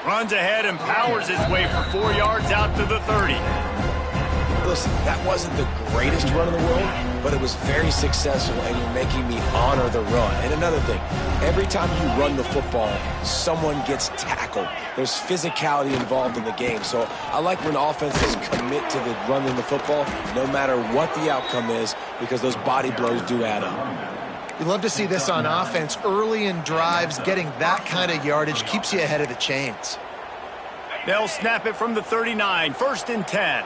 Runs ahead and powers his way for 4 yards out to the 30. Listen, that wasn't the greatest run in the world, but it was very successful, and you're making me honor the run. And another thing, every time you run the football, someone gets tackled. There's physicality involved in the game. So I like when offenses commit to the running the football, no matter what the outcome is, because those body blows do add up. You love to see this on offense. Early in drives, getting that kind of yardage keeps you ahead of the chains. They'll snap it from the 39, 1st and 10.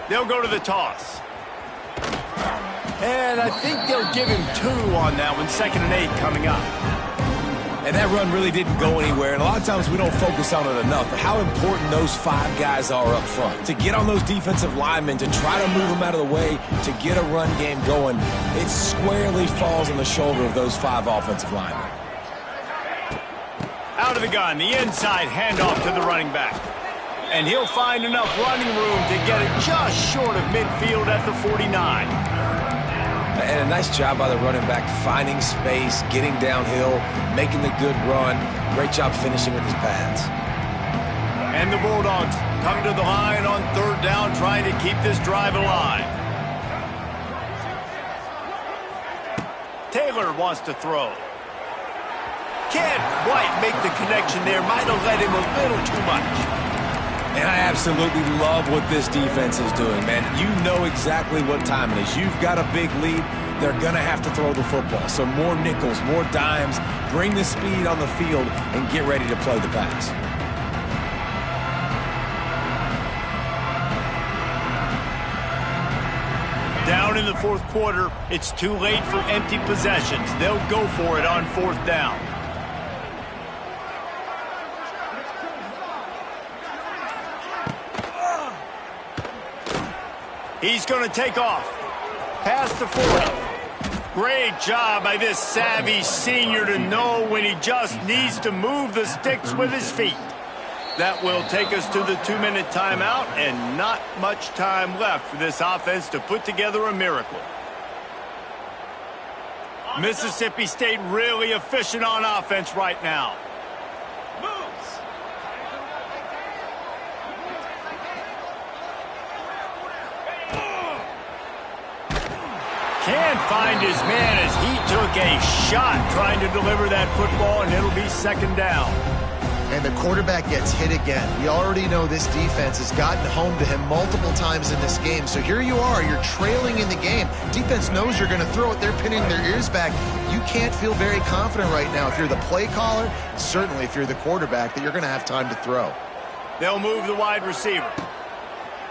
They'll go to the toss. And I think they'll give him 2 on that one, 2nd and 8 coming up. And that run really didn't go anywhere. And a lot of times we don't focus on it enough. But how important those 5 guys are up front. To get on those defensive linemen, to try to move them out of the way, to get a run game going, it squarely falls on the shoulder of those 5 offensive linemen. Out of the gun, the inside handoff to the running back. And he'll find enough running room to get it just short of midfield at the 49. And a nice job by the running back, finding space, getting downhill, making the good run. Great job finishing with his pads. And the Bulldogs come to the line on 3rd down, trying to keep this drive alive. Taylor wants to throw. Can't quite make the connection there. Might have led him a little too much. And I absolutely love what this defense is doing, man. You know exactly what time it is. You've got a big lead. They're going to have to throw the football. So more nickels, more dimes, bring the speed on the field, and get ready to play the pass. Down in the 4th quarter, it's too late for empty possessions. They'll go for it on 4th down. He's going to take off. Past the 40. Great job by this savvy senior to know when he just needs to move the sticks with his feet. That will take us to the 2-minute timeout, and not much time left for this offense to put together a miracle. Mississippi State really efficient on offense right now. Can't find his man as he took a shot trying to deliver that football, and it'll be 2nd down. And the quarterback gets hit again. We already know this defense has gotten home to him multiple times in this game. So here you are, you're trailing in the game. Defense knows you're going to throw it. They're pinning their ears back. You can't feel very confident right now if you're the play caller, certainly if you're the quarterback, that you're going to have time to throw. They'll move the wide receiver.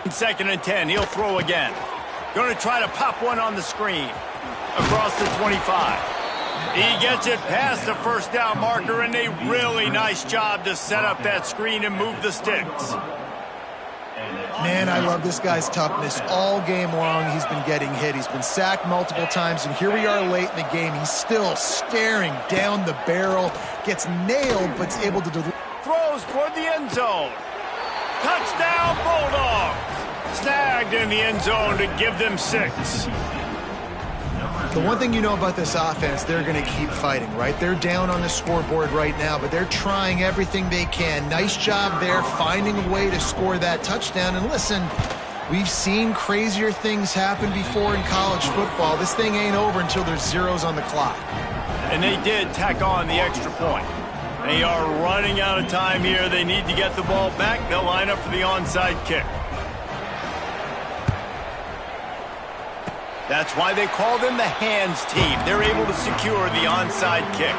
2nd and 10, he'll throw again. Going to try to pop one on the screen. Across the 25. He gets it past the 1st down marker, and a really nice job to set up that screen and move the sticks. Man, I love this guy's toughness. All game long, he's been getting hit. He's been sacked multiple times, and here we are late in the game. He's still staring down the barrel. Gets nailed, but's able to deliver. Throws toward the end zone. Touchdown, Bulldogs. Snagged in the end zone to give them 6. The one thing you know about this offense, they're going to keep fighting, right? They're down on the scoreboard right now, but they're trying everything they can. Nice job there, finding a way to score that touchdown. And listen, we've seen crazier things happen before in college football. This thing ain't over until there's zeros on the clock. And they did tack on the extra point. They are running out of time here. They need to get the ball back. They'll line up for the onside kick. That's why they call them the hands team. They're able to secure the onside kick.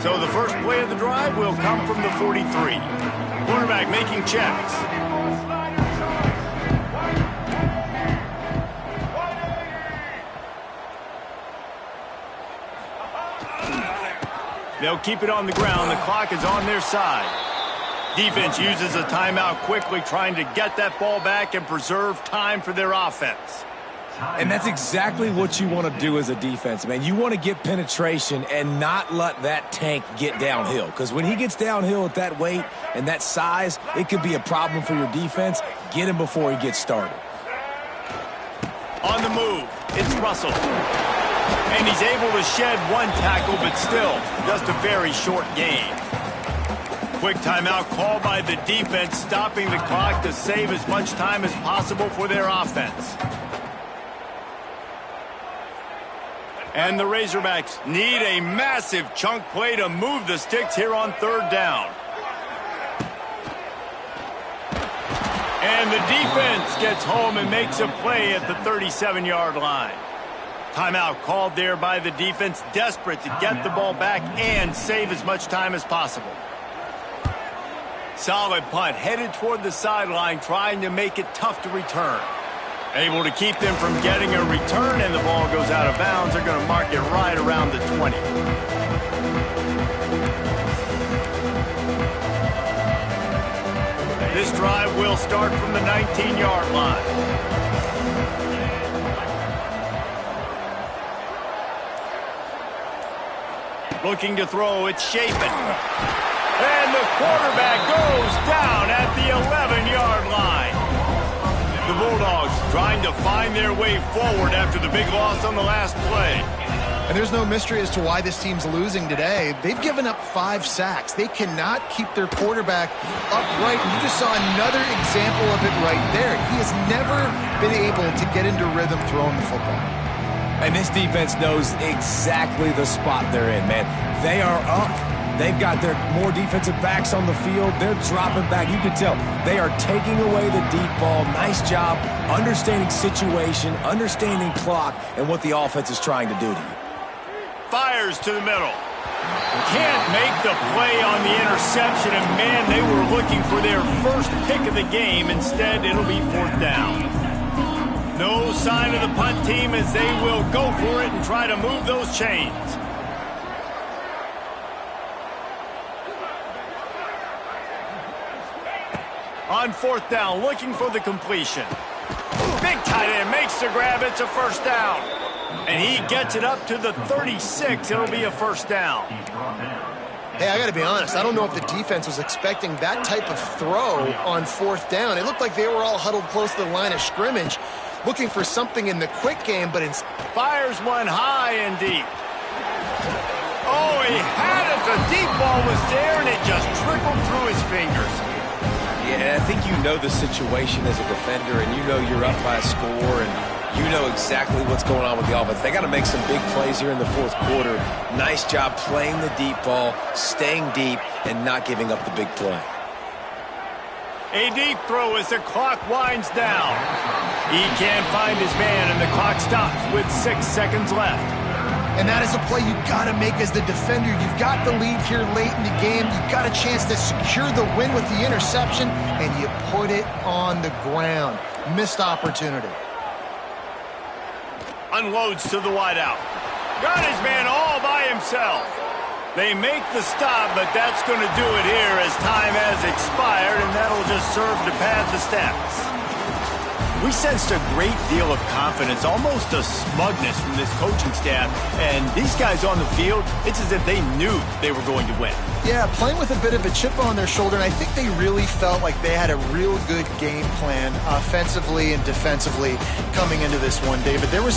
So the first play of the drive will come from the 43. Quarterback making checks. They'll keep it on the ground. The clock is on their side. Defense uses a timeout quickly, trying to get that ball back and preserve time for their offense. And that's exactly what you want to do as a defense, man. You want to get penetration and not let that tank get downhill. Because when he gets downhill at that weight and that size, it could be a problem for your defense. Get him before he gets started. On the move, it's Russell. And he's able to shed one tackle, but still, just a very short gain. Quick timeout called by the defense, stopping the clock to save as much time as possible for their offense. And the Razorbacks need a massive chunk play to move the sticks here on third down. And the defense gets home and makes a play at the 37-yard line. Timeout called there by the defense, desperate to get the ball back and save as much time as possible. Solid punt, headed toward the sideline, trying to make it tough to return. Able to keep them from getting a return, and the ball goes out of bounds. They're going to mark it right around the 20. This drive will start from the 19-yard line. Looking to throw, it's Chapin. And the quarterback goes down at the 11-yard line. The Bulldogs trying to find their way forward after the big loss on the last play. And there's no mystery as to why this team's losing today. They've given up 5 sacks. They cannot keep their quarterback upright. And you just saw another example of it right there. He has never been able to get into rhythm throwing the football. And this defense knows exactly the spot they're in, man. They are up. They've got their more defensive backs on the field. They're dropping back. You can tell they are taking away the deep ball. Nice job understanding situation, understanding clock, and what the offense is trying to do to you. Fires to the middle. Can't make the play on the interception, and man, they were looking for their first pick of the game. Instead, it'll be 4th down. No sign of the punt team as they will go for it and try to move those chains. On 4th down, looking for the completion. Big tight end makes the grab. It's a first down. And he gets it up to the 36. It'll be a first down. Hey, I got to be honest. I don't know if the defense was expecting that type of throw on 4th down. It looked like they were all huddled close to the line of scrimmage, looking for something in the quick game, but fires one high and deep. Oh, he had it. The deep ball was there, and it just trickled through his fingers. Yeah, I think you know the situation as a defender, and you know you're up by a score, and you know exactly what's going on with the offense. They got to make some big plays here in the 4th quarter. Nice job playing the deep ball, staying deep, and not giving up the big play. A deep throw as the clock winds down. He can't find his man, and the clock stops with 6 seconds left. And that is a play you got to make as the defender. You've got the lead here late in the game. You've got a chance to secure the win with the interception, and you put it on the ground. Missed opportunity. Unloads to the wideout. Got his man all by himself. They make the stop, but that's going to do it here as time has expired, and that'll just serve to pad the stats. We sensed a great deal of confidence, almost a smugness from this coaching staff. And these guys on the field, it's as if they knew they were going to win. Yeah, playing with a bit of a chip on their shoulder, and I think they really felt like they had a real good game plan offensively and defensively coming into this one, David. There was some